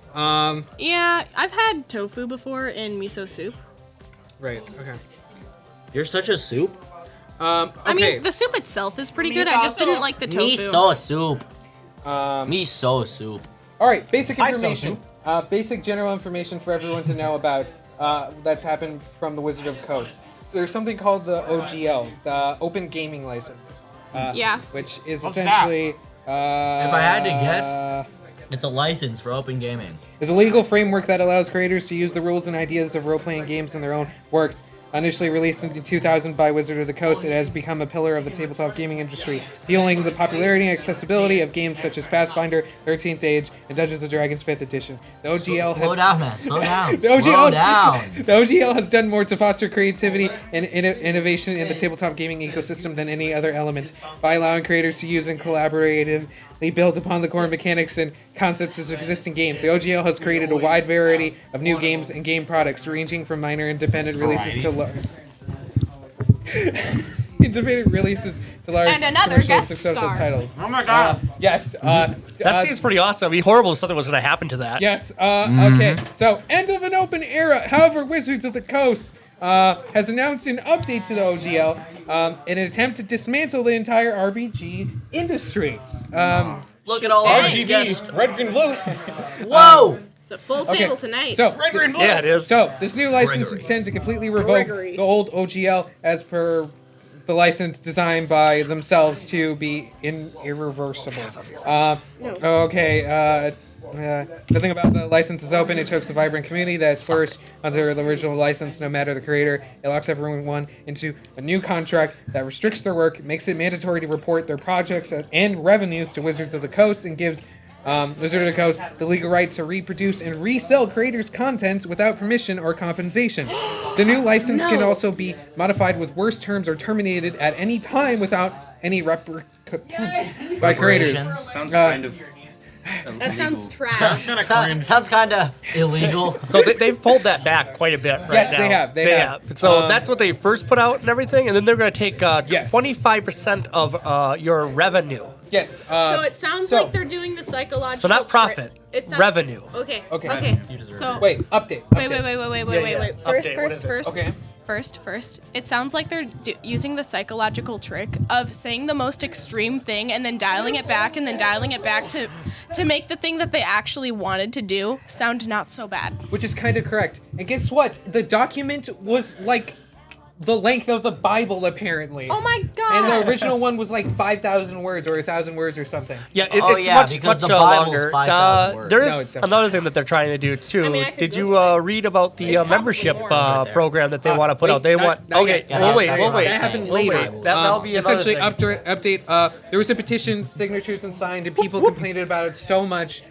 Yeah, I've had tofu before in miso soup. Right. Okay. You're such a soup. Okay. I mean, the soup itself is pretty good. I just didn't like the tofu. Miso soup. Um, Miso soup. all right. Basic Hi, so information. Basic general information for everyone to know about that's happened from the Wizard of the Coast. So there's something called the OGL, the Open Gaming License. Yeah. Which is What's essentially. If I had to guess, it's a license for open gaming. is a legal framework that allows creators to use the rules and ideas of role-playing games in their own works. Initially released in 2000 by Wizard of the Coast, it has become a pillar of the tabletop gaming industry, fueling the popularity and accessibility of games such as Pathfinder, 13th Age, and Dungeons & Dragons 5th Edition. The OGL Slow has... down, man. Slow down. The Slow OGL, down. the OGL has done more to foster creativity and innovation in the tabletop gaming ecosystem than any other element, by allowing creators to use and collaboratively build upon the core mechanics and concepts of existing games. The OGL has created a wide variety of new games and game products, ranging from minor independent releases to large And another commercial guest successful star. titles. Oh my god. Yes. That seems pretty awesome. It'd be horrible if something was going to happen to that. Yes. Okay. So, end of an open era. However, Wizards of the Coast has announced an update to the OGL in an attempt to dismantle the entire RPG industry. Look at all Dang. our guests. Red, green, blue. Whoa! It's a full table tonight. So, Yeah, it is. so this new license is intended to completely revoke Gregory. the old OGL as per the license designed by themselves to be irreversible. The thing about the license is open. It shows the vibrant community that is flourished under the original license, no matter the creator. It locks everyone into a new contract that restricts their work, makes it mandatory to report their projects and revenues to Wizards of the Coast, and gives Wizard of the Coast the legal right to reproduce and resell creators' contents without permission or compensation. The new license can also be modified with worse terms or terminated at any time without any repercussions by creators. Sounds kind of. That sounds illegal. trash. Sounds kind of illegal. So they've pulled that back quite a bit right Yes, now. they have, they have. So that's what they first put out and everything, and then they're going to take Yes. 25% of your revenue. Yes. So it sounds so- like they're doing the psychological. So not profit, It sounds- revenue. Okay. Okay. Okay. So Wait, update. Wait. Update, what is it? First. Okay. First. It sounds like they're using the psychological trick of saying the most extreme thing and then dialing it back and then dialing it back to make the thing that they actually wanted to do sound not so bad. Which is kind of correct. And guess what? The document was like the length of the Bible, apparently. Oh my god. And the original one was like 5,000 words or 1,000 words or something. Yeah, Oh, it's yeah, much because much the Bible's longer. 5,000 words. There No, it's is definitely- another thing that they're trying to do too. I mean, I could Did Google you it. read about the It's probably membership more. Right there. program that they want to put Wait, out? They not- want. not Okay, yet. Yeah, we'll wait. that's We'll what wait. I'm That happened We'll later. wait. That'll be another Essentially, thing. update. There was a petition, signatures and signed, and people complained about it so much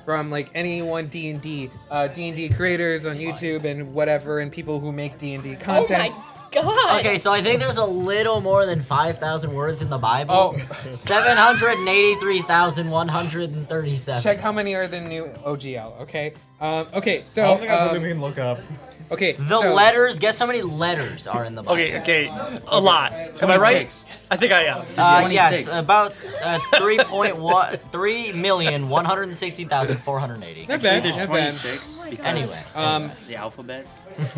from like anyone D&D, D&D creators on YouTube and whatever, and people who make D&D Oh content. my god. Okay, so I think there's a little more than 5,000 words in the Bible. Oh. 783,137. Check how many are the new OGL, okay? Okay, I so don't think that's something we can look up. okay, The so, letters, guess how many letters are in the Bible? Okay, a lot. Am I right? I think I am. Yes, 26. about 3,160,480. Not Actually, bad, there's not bad. 26 because Anyway. the alphabet,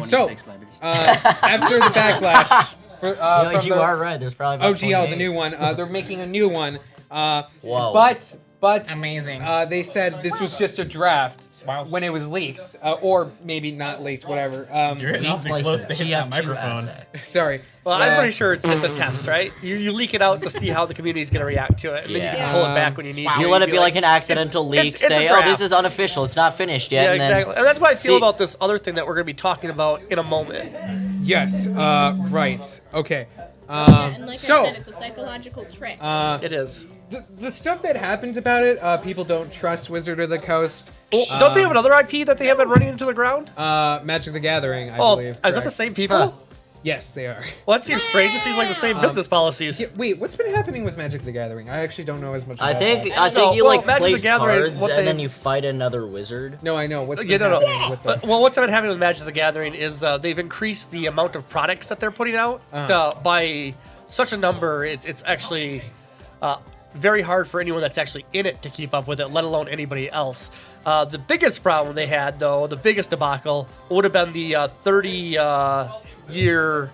So, 26 letters. After the backlash, from You the are right. There's probably about OGL, the 28. new one, they're making a new one. Whoa. But Amazing. they said this was just a draft when it was leaked, or maybe not leaked, whatever. You're hitting awfully close to hitting that microphone. Sorry. Well, I'm pretty sure it's a test, right? You leak it out to see how the community is going to react to it, and then you Yeah. can pull it back when you need to. You let it be like an accidental leak. it's a Say, oh, draft. this is unofficial. It's not finished yet. Yeah, and then exactly. And that's what I feel see- about this other thing that we're going to be talking about in a moment. Yes. Right. Okay. And like so, I said, it's a psychological trick. It is. the stuff that happens about it, people don't trust Wizard of the Coast. Well, don't they have another IP that they have been running into the ground? Magic the Gathering, I Oh, believe. is that the correct. same people? Yes, they are. Well, that seems strange. It seems like the same business policies. Yeah, wait, what's been happening with Magic the Gathering? I actually don't know as much about I think that. I No, think you well, like Magic the place Gathering, cards what and they- then you fight another wizard. No, I know. What's Yeah, been no. happening with them? Well, what's been happening with Magic the Gathering is they've increased the amount of products that they're putting out by such a number. It's actually very hard for anyone that's actually in it to keep up with it, let alone anybody else. The biggest problem they had, though, the biggest debacle, would have been the 30-year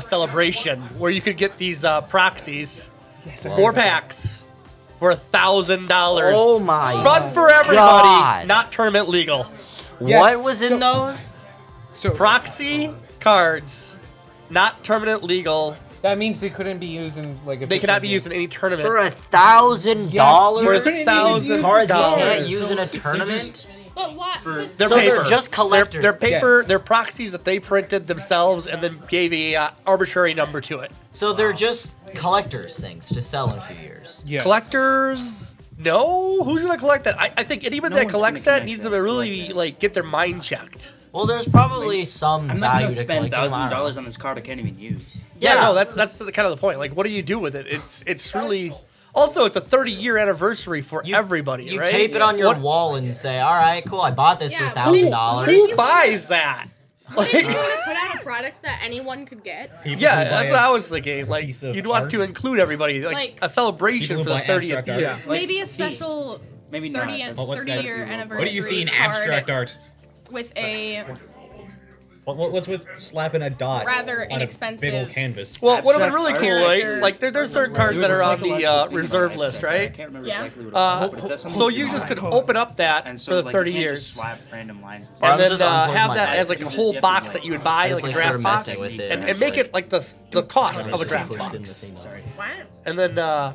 celebration where you could get these proxies, 4 packs, for $1,000. Oh my Fun for everybody, God. not tournament legal. Yes, What was in so- those? So Proxy cards, not tournament legal. that means they couldn't be used in like. They cannot be used in any tournament. For $1,000? You couldn't even $1,000 use Cards you $1,000. can't use in a tournament? But what? They're So paper. they're just collectors. They're paper. Yes. They're proxies that they printed themselves and then gave a arbitrary number to it. So they're just collectors things to sell in a few years. Yes. Collectors? No, who's gonna collect that? I think anybody that one's collects gonna that needs collect to that, really like get their mind checked. Well, there's probably some I'm not value gonna to spend collecting them, I don't know. $1,000 on this card I can't even use. Yeah, Yeah. no, that's kind of the point. Like, what do you do with it? It's really. Also, it's a 30-year anniversary for everybody, You right? tape it on your What- wall and say, all right, cool, I bought this Yeah, for what did- $1,000. what did Who you- buys that? Didn't you want to put out a product that anyone could get? Yeah, that's what I was thinking. Like, piece of you'd want to art. include everybody, like a celebration People for the who buy 30th abstract year. art. Maybe a special Maybe not. 30-year anniversary What do you see in card abstract art? with a What's with slapping a dot rather on a big inexpensive old canvas? Well, what would be really Abstract cool, art. right? Like, there's certain cards that are on the reserve list, I right? can't remember Yeah. exactly what it was, but it does something So with you your just could mind. open up that And for so, the like, 30 you can't years. just slap random lines. Or I'm And then just unplugging have my that mic. as like a whole box that you would buy, Just like a like draft sort of box, messing with it, and and make it's it like the cost of a draft Pushed in the box. same line. wow. And then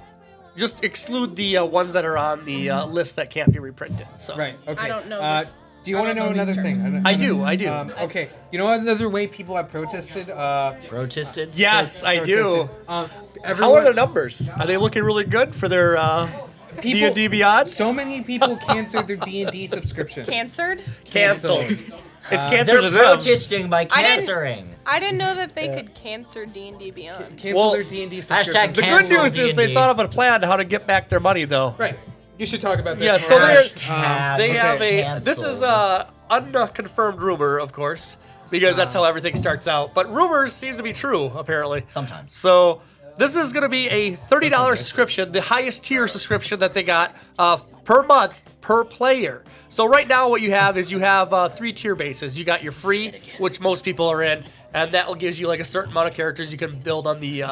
just exclude the ones that are on the list that can't be reprinted. So Right. Okay. I don't know this- Do you I want to don't know know another these thing? terms. I do. Okay. You know another way people have protested? Protested? Yes, I do. Protested. How Everyone, are their numbers? Are they looking really good for their people, D&D Beyond? So many people canceled their D&D subscriptions. Canceled? Canceled. It's cancer They're to them. protesting by I didn't- cancering. I didn't know that they could cancer D&D Beyond. Cancel Well, their D&D hashtag subscriptions. The good Cancel news is they D&D. thought of a plan how to get back their money, though. Right. You should talk about this. Yeah, more. so they're- Hashtag They have a. canceled. This is a unconfirmed rumor, of course, because that's how everything starts out. But rumors seems to be true, apparently. Sometimes. So this is going to be a $30 subscription, the highest tier subscription that they got per month per player. So right now, what you have is you have 3 tier bases. You got your free, which most people are in, and that will gives you like a certain amount of characters you can build on the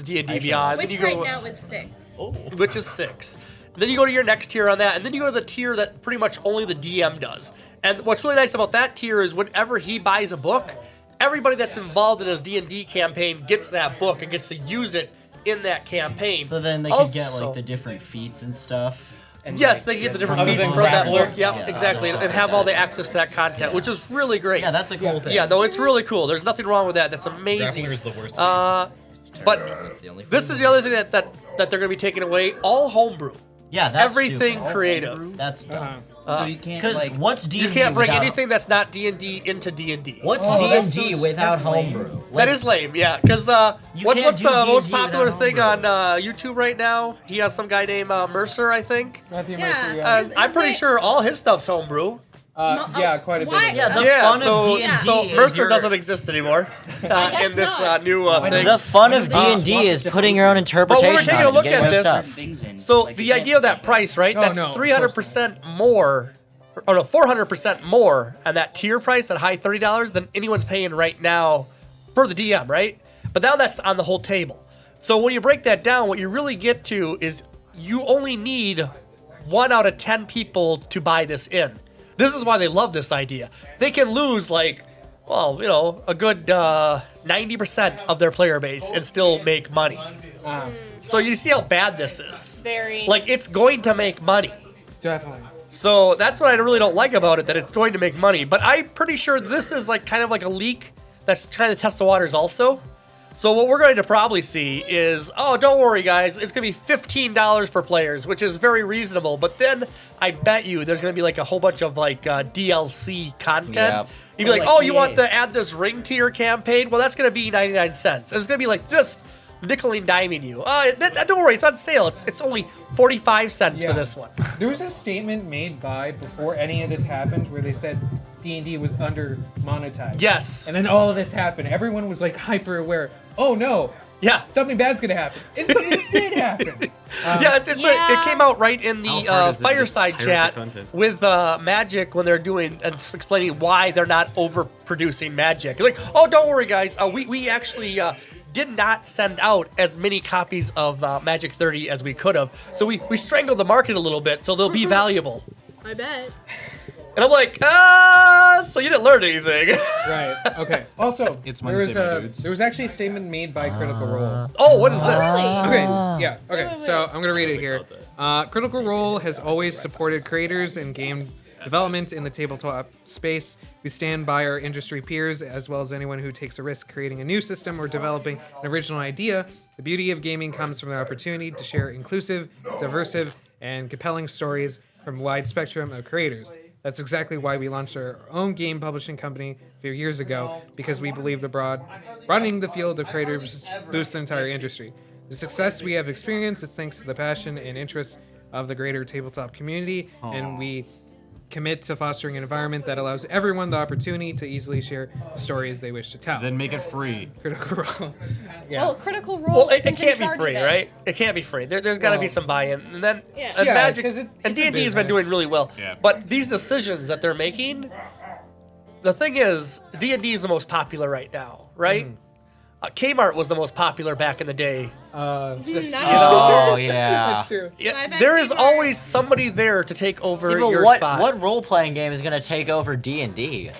D&D Beyond. Then Which you go- right now is 6. which is 6. Then you go to your next tier on that, and then you go to the tier that pretty much only the DM does. And what's really nice about that tier is whenever he buys a book, everybody that's involved in his D&D campaign gets that book and gets to use it in that campaign. So then they Also- could get like the different feats and stuff. Yes, they get the different Other feats than from that Grappler? book. Yep, Yeah, exactly, other and stuff have like all the that. access to that content, which is really great. Yeah, that's a cool thing. Yeah, no, it's really cool. There's nothing wrong with that. That's amazing. Grappler is the worst. But That's the only this is the other thing that they're going to be taking away. All homebrew. Yeah, that's everything stupid. creative. That's dumb. So you can't Because like. what's D&D You can't bring without, anything that's not D&D into D&D. What's that's D&D so- without that's lame. homebrew? That is lame, yeah. Because You what's can't the do most D&D popular without thing on homebrew. YouTube right now? He has some guy named Mercer, I think. Matthew Yeah. Mercer, yeah. I'm pretty sure all his stuff's homebrew. Yeah, quite a bit. Why- Of it. Yeah, the Yeah, fun so, of D&D so is Mercer your- doesn't exist anymore guess in this not. new thing. The fun of Why D&D not? is putting your own interpretation But we're taking on a it, look getting at your this. stuff. Things in. So Like, the you can't idea of that say price, right? Oh, That's no, of 300% more, or no, 400% more on that tier price at high $30 than anyone's paying right now per the DM, right? But now that's on the whole table. So when you break that down, what you really get to is you only need 1 out of 10 people to buy this in. This is why they love this idea. They can lose like, well, you know, a good 90% of their player base and still make money. So you see how bad this is. Very. Like, it's going to make money. Definitely. So that's what I really don't like about it, that it's going to make money. But I'm pretty sure this is like kind of like a leak that's trying to test the waters also. So what we're going to probably see is, oh, don't worry, guys, it's going to be $15 for players, which is very reasonable. But then I bet you there's going to be like a whole bunch of like DLC content. Yep. You'd be like, Like oh, you EA. want to add this ring to your campaign? Well, that's going to be 99 cents. And it's going to be like just nickel and diming you. Don't worry, it's on sale. It's only 45 cents for Yeah. this one. There was a statement made by before any of this happened where they said D&D was under monetized. Yes. And then all of this happened. Everyone was like hyper aware. Oh no, Yeah. something bad's gonna happen. And something did happen. Yeah, it's Yeah. it came out right in the How hard is it to fireside just pirate chat the content? with Magic when they're doing and explaining why they're not overproducing Magic. Like, oh, don't worry, guys. We actually did not send out as many copies of Magic 30 as we could have, so we strangled the market a little bit, so they'll be valuable. I bet. And I'm like, so you didn't learn anything. Right. Okay. Also, It's there was Wednesday, my dudes. there was actually a statement made by Critical Role. Oh, what is this? Really? Okay. Yeah. Okay. wait. So I'm gonna read it here. Critical Role has always supported creators and game development in the tabletop space. We stand by our industry peers as well as anyone who takes a risk creating a new system or developing an original idea. The beauty of gaming comes from the opportunity to share inclusive, diverse, and compelling stories from a wide spectrum of creators. That's exactly why we launched our own game publishing company a few years ago, because we believe broadening the field of creators boosts the entire industry. The success we have experienced is thanks to the passion and interest of the greater tabletop community, and we commit to fostering an environment that allows everyone the opportunity to easily share the stories they wish to tell. Then make it free. Critical Role. Well, Critical Role. Well, it isn't in can't be charge free, of it. right? It can't be free. There's got to be Well- some buy-in, and then Yeah. and Yeah, Magic 'cause and it's a D&D has been business. doing really well. Yeah. But these decisions that they're making, the thing is, D&D is the most popular right now, right? Kmart was the most popular back in the day. That's, Nice. Oh, yeah. that's true. Yeah, Bye-bye, there is Kmart. always somebody there to take over See, but your what, spot. what role-playing game is going to take over D&D?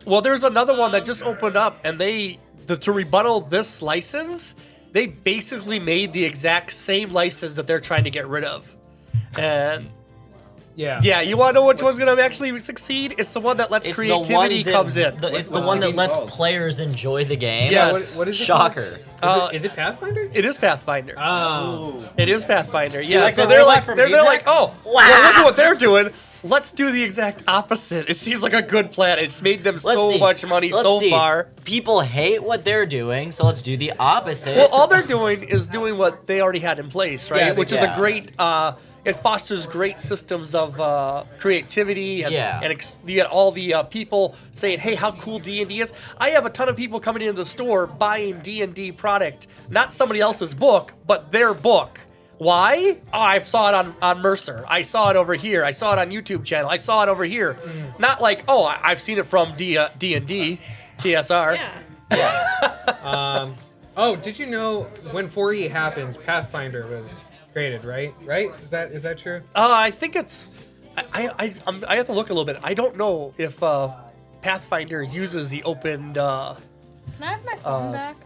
Well, there's another one that just opened up, and to rebuttal this license, they basically made the exact same license that they're trying to get rid of. And yeah, you want to know which one's going to actually succeed? It's the one that lets It's the one creativity that, comes in. it's the What's one the that game lets called? players enjoy the game. Yes. What is it Shocker. Is it Pathfinder? It is Pathfinder. Oh. It is Pathfinder. Yeah, like so the they're robot like from they're like, Apex? oh, well, look at what they're doing. Let's do the exact opposite. It seems like a good plan. It's made them so see. much money Let's so see. far. People hate what they're doing, so let's do the opposite. Well, all they're doing is doing what they already had in place, right? Yeah, Which is yeah. a great. It fosters great systems of creativity, and, Yeah. you get all the people saying, "Hey, how cool D&D is!" I have a ton of people coming into the store buying D&D product, not somebody else's book, but their book. Why? Oh, I saw it on Mercer. I saw it over here. I saw it on YouTube channel. I saw it over here. Not like, oh, I've seen it from D&D, TSR. Yeah. Oh, did you know when 4E happened, Pathfinder was created, right? Right? Is that true? I think it's. I have to look a little bit. I don't know if Pathfinder uses the open Can I have my phone back?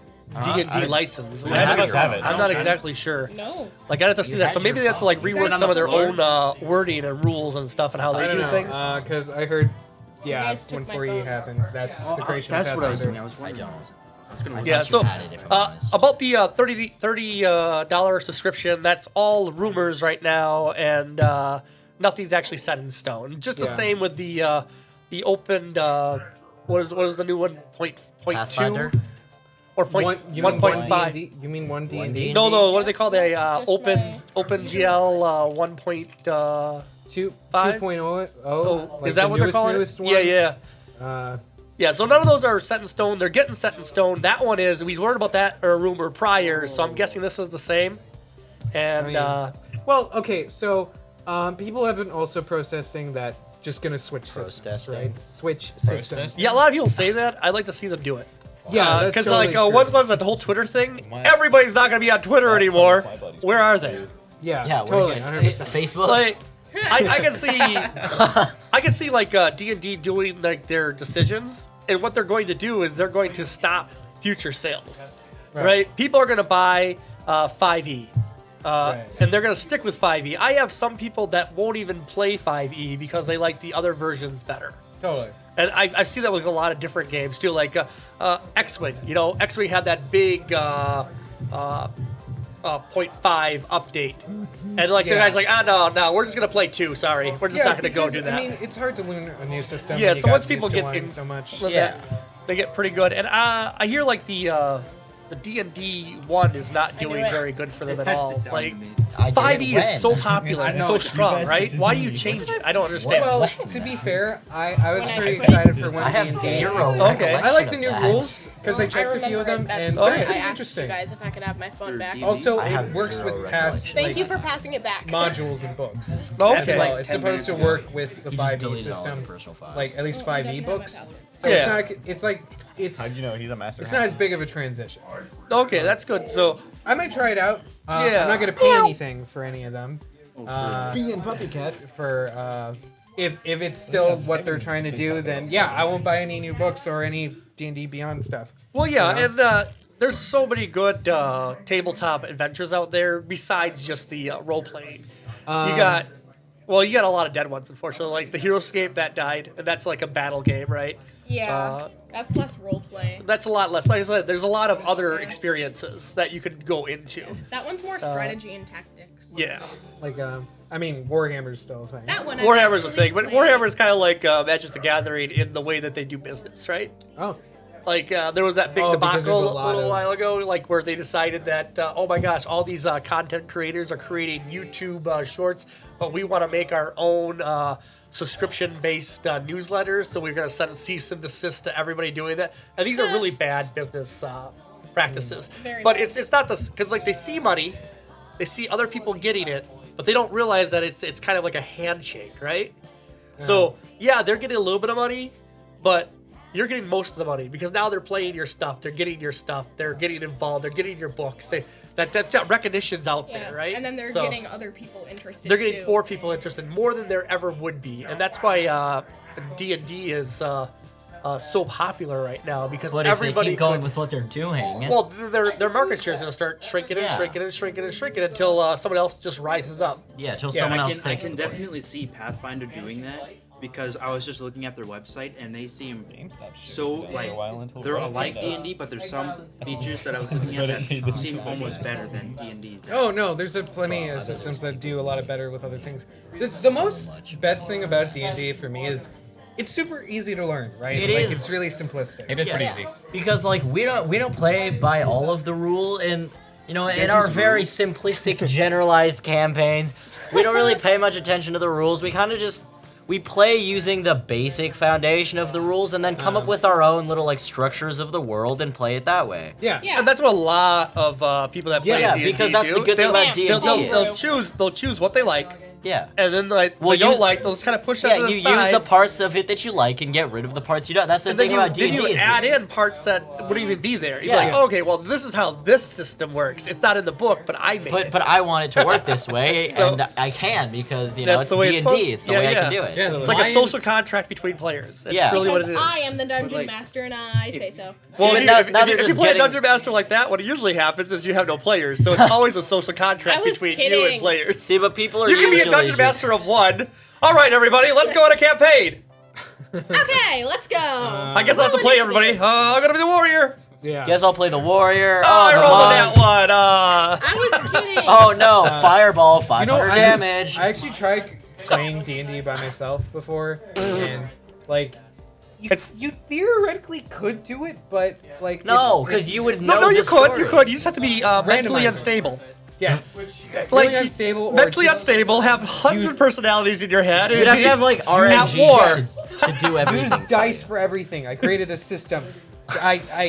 D&D license. I have it. I'm not exactly sure. No. Like, I'd have to see that. So maybe they have to like rework some of their own wording and rules and stuff and how I they don't do know, things. because I heard, yeah, guys took when my 4E phone. happened, that's the creation That's of what I was Pathfinder. doing. I was wondering. Yeah, so about the $30 subscription, that's all rumors right now, and nothing's actually set in stone. Just the same with the open. What is the new one? Point Pathfinder? two or point You mean 1.5? D&D? You mean 1D&D? No, what do they call the OpenGL 1.5? 2.0. Oh, Is that what they're calling it? Yeah. Yeah, so none of those are set in stone. They're getting set in stone. That one is. We learned about that or a rumor prior, so I'm guessing this is the same. And well, okay, so people have been also protesting that just gonna switch systems, right? Switch systems. yeah, a lot of people say that. I'd like to see them do it. Yeah, because totally true. what was the whole Twitter thing? Everybody's not gonna be on Twitter anymore. Where are they? Yeah, totally. 100%. Facebook. Like, I can see like D&D doing like their decisions, and what they're going to do is they're going to stop future sales, right? People are going to buy 5e, and they're going to stick with 5e. I have some people that won't even play 5e because they like the other versions better. Totally. And I see that with a lot of different games too, like X-Wing. You know, X-Wing had that big 0.5 update, and like the guy's like, no, we're just gonna play 2. Sorry, we're just not gonna go do that. I mean, it's hard to learn a new system. Yeah, when you so got once people used to get one in so much, they get pretty good. And I hear like the D&D 1 is not doing very good for them at all. Like 5e is so popular and so strong, right? Why do you change it? I don't understand. Well, to be fair, I was pretty excited for one. I have zero. Okay. I like the new that. rules because I checked a few of them and they're pretty I asked interesting. you guys if I could have my phone back. Also, I have it works zero with past Thank you for passing it back. modules and books. Okay. Well, it's supposed to work with the You just 5e deleted all system, your personal files. like at least 5e books. So Yeah. it's How'd you know he's a master? it's not as big of a transition. Okay, that's good. So I might try it out. Yeah. I'm not gonna pay anything for any of them. Being puppy cat. For if it's still what they're trying to do, then yeah, I won't buy any new books or any D&D Beyond stuff. well, yeah, and there's so many good tabletop adventures out there besides just the role playing. You got a lot of dead ones, unfortunately. Like the Heroescape that died, and that's like a battle game, right? Yeah, that's less roleplay. That's a lot less. Like I said, there's a lot of other experiences that you could go into. That one's more strategy and tactics. Yeah. Like I mean, Warhammer's still a thing. That one. Warhammer's a thing, but Warhammer's kind of like Magic the Gathering in the way that they do business, right? Oh, Like there was that big because debacle there's a a lot little of- while ago, like where they decided that oh my gosh, all these content creators are creating YouTube shorts, but we want to make our own subscription-based newsletters, so we're going to send a cease and desist to everybody doing that. And these are really bad business practices. Very But bad. it's not this because like they see money, they see other people getting it, but they don't realize that it's kind of like a handshake, right? So yeah, they're getting a little bit of money, but you're getting most of the money because now they're playing your stuff, they're getting your stuff, they're getting involved, they're getting your books. That recognition's out there, right? And then they're So getting other people interested. they're getting too. more people interested, more than there ever would be, and that's why D&D is so popular right now because But if they everybody keep going could- with what they're doing, well, their market share is going to start shrinking and Yeah. shrinking and shrinking and shrinking until someone else just rises up. yeah, till Yeah, someone I else can takes the place. definitely see Pathfinder doing that because I was just looking at their website and they seem so like they're alike D&D, but there's some features that I was looking at that seem almost better than D&D. Oh no, there's plenty of systems that do a lot of better with other things. The most best thing about D&D for me is it's super easy to learn, right? It like, is. It's really simplistic. It is pretty easy. Because like we don't play by all of the rule, and you know, in our very simplistic generalized campaigns, we don't really pay much attention to the rules. We kind of just we play using the basic foundation of the rules and then come up with our own little like structures of the world and play it that way. Yeah. Yeah. And that's what a lot of people that play Yeah, D&D because that's do. the good thing about Yeah. D&D. They'll choose what they like, Yeah. and then like Well, they don't use- like, they'll just kind of push that Yeah, to the you side. use the parts of it that you like and get rid of the parts you don't. That's the and then thing you, about then D&D. you is add in parts that wouldn't even be there. You're Yeah. like, okay, well, this is how this system works. It's not in the book, but I made it. but I want it to work this way, So- and I can because you know That's it's the way it's D&D. supposed- It's the yeah, way I yeah. can do it. Yeah, It's like a social contract between players. That's Yeah. really what Because it is. I am the dungeon like- master and I say so. Well, See, if you, now- if, now if they're you just play getting- a dungeon master like that, what usually happens is you have no players, so it's always a social contract I was between you kidding. and players. See, but people are You can be a usually dungeon just- master of one. All right, everybody, let's go on a campaign. Okay, let's go. I guess I'll have to play everybody. I'm gonna be the warrior. Yeah. Guess I'll play the warrior. I the rolled a monk. nat one. I was kidding. Oh no! Fireball, 500 damage. I actually tried playing D&D by myself before, and like, you theoretically could do it, but like No, because you would know. No, you the could. story. You could. You just have to be mentally Randomized. unstable. yes, Like really unstable, or mentally just unstable, have 100 personalities in your head. You'd have to have like at RNG war. to do everything. use dice for everything. I created a system.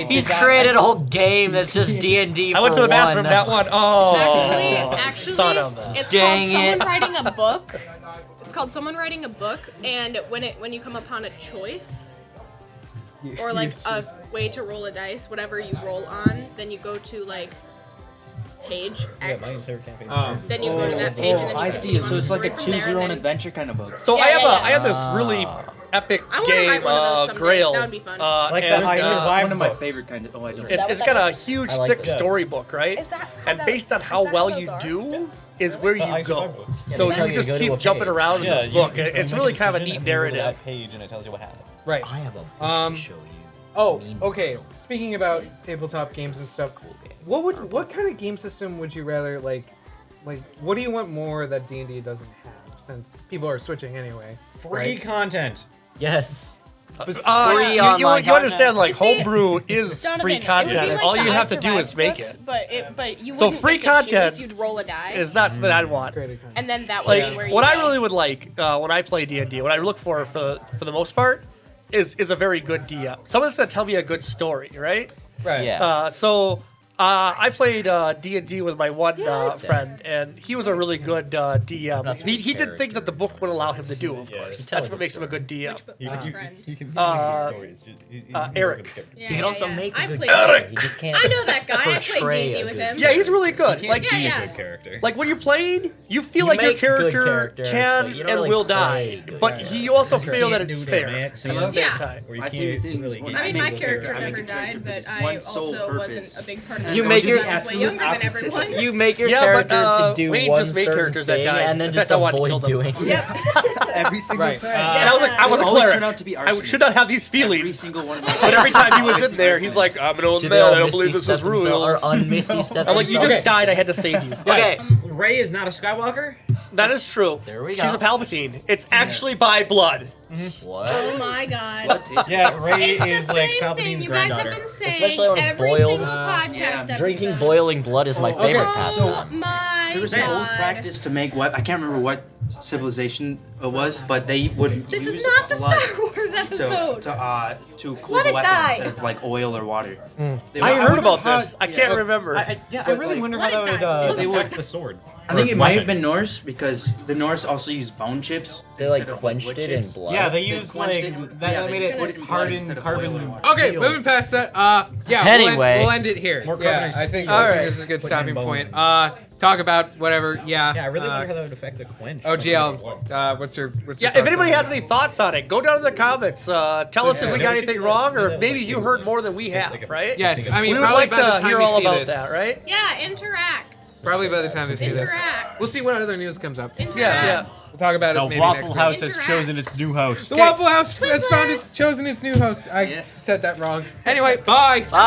He's created a whole game that's just D&D. I went to the bathroom. That one. Oh, Actually, son of a. it's Dang called it. someone writing a book. It's called someone writing a book, and when you come upon a choice or like a way to roll a dice, whatever you roll on, then you go to like page X. Then you go to that page, and then you I see. continue So on it's the like a story from choose there, your own and then- adventure kind of book. So Yeah, I have yeah. this really epic I wanna game, write one of those someday. Grail. That would be fun. Like and, the High Survive One of my books. favorite kind of. Oh, I don't. It's got a huge, I like thick those. storybook, right? Is that how And that- based on is how that well how you those are? do is where The you High go. Survive books. So they tell you you just to go to keep a jumping page. around in Yeah, this you book. can It's make really a kind of a decision neat and then you go to narrative. that page and it tells you what happened. Right. I have a book Um, to show you. Oh, okay. Speaking about tabletop games and stuff, what kind of game system would you rather like? What do you want more that D&D doesn't have? Since people are switching anyway. Free right? content. Yes. You online understand, like, You see, homebrew is Donovan, free it would be content. like All the you I have to do Survived is make books, it. But you So wouldn't free get to choose, content you'd roll a die, It's not something I'd want. Creative content. and then that would Like be where you what I go. really would like when I play D&D, what I look for the most part, is a very good DM. Someone that's gonna tell me a good story, right? Right. Yeah. I played D&D with my one I'd say. friend, and he was a really good DM. That's He did character. things that the book would allow him to do, of Yeah, course. it's That's what makes him a good DM. Friend. You can Uh, make stories. Eric. Yeah, He can also make I a good played character. it. He just can't. I know that guy. I played portray D&D a with good him. Yeah, he's really good. Like, Yeah, yeah. Good character. like when you're playing, you feel You like your make good character characters, can but you don't and really will play die, good but characters. you also You feel that can't it's do fair dynamics at and the same Yeah. time. Or you I can't do things really when get I mean, make my a character I make never a character died, for but this I one sole also purpose. wasn't a big part of You it. make your because I was way absolute younger than opposite. everyone. You make your Yeah, but, character to do Wayne one just made certain characters that thing died. and then In just fact, I wanted to avoid kill them. doing it. Yep. Every single Right. time. And I was like, I was a They always cleric. turn out to be I arsonists. should not have these Every feelings. single one of my But every time he was always in there, arsonists. he's like, I'm an old Do man. they all I don't believe this misty is step themselves real. or unmisty step I'm like, you themselves? just died. I had to save you. Okay. Ray is not a Skywalker? That is true. There we She's go. a Palpatine. It's actually by blood. What? Oh my god. Yeah, Ray It's is the like same thing. Palpatine's You guys have granddaughter. been saying Especially when it's every boiled. single podcast episode. Drinking boiling blood is my favorite Oh pastime. my There was an old god. practice to make what I can't remember what civilization it was, but they would This use is not the blood Star Wars episode. to cool Let the it weapon die. instead of like oil or water. They I would- heard about this. I can't remember. I really wonder how Let that it would die. They would- affect the sword. I think Or it might have weapon. been Norse because the Norse also used bone chips. They like instead of, quenched wood it in chips. blood. Yeah, they They used quenched like it- that, yeah, that they made put it it in blood hardened instead of oil carbon. and water. Okay, steel. moving past that. Yeah. Anyway. we'll end it here. More yeah, carbonized I think steel. Alright. this is a good Put stopping in point. bones. Talk about whatever. Yeah. Yeah, I really wonder how that would affect the quench. OGL. What's your Yeah, if thoughts anybody on has any thoughts on it, go down in the comments. Tell us if we Yeah, got we should anything do that. wrong, Do or that maybe like you a- heard more than we have, like a- right? Yes, I mean We would probably like by the to time hear you all see about this. that, right? Yeah, interact. Probably by the time you see this. Interact. We'll see what other news comes up. Interact. Yeah, We'll talk about The it maybe Waffle next House week. has Interact. chosen its new host. The Waffle House has Twizzlers. found its chosen its new host. I Yes. said that wrong. Anyway, bye. Bye.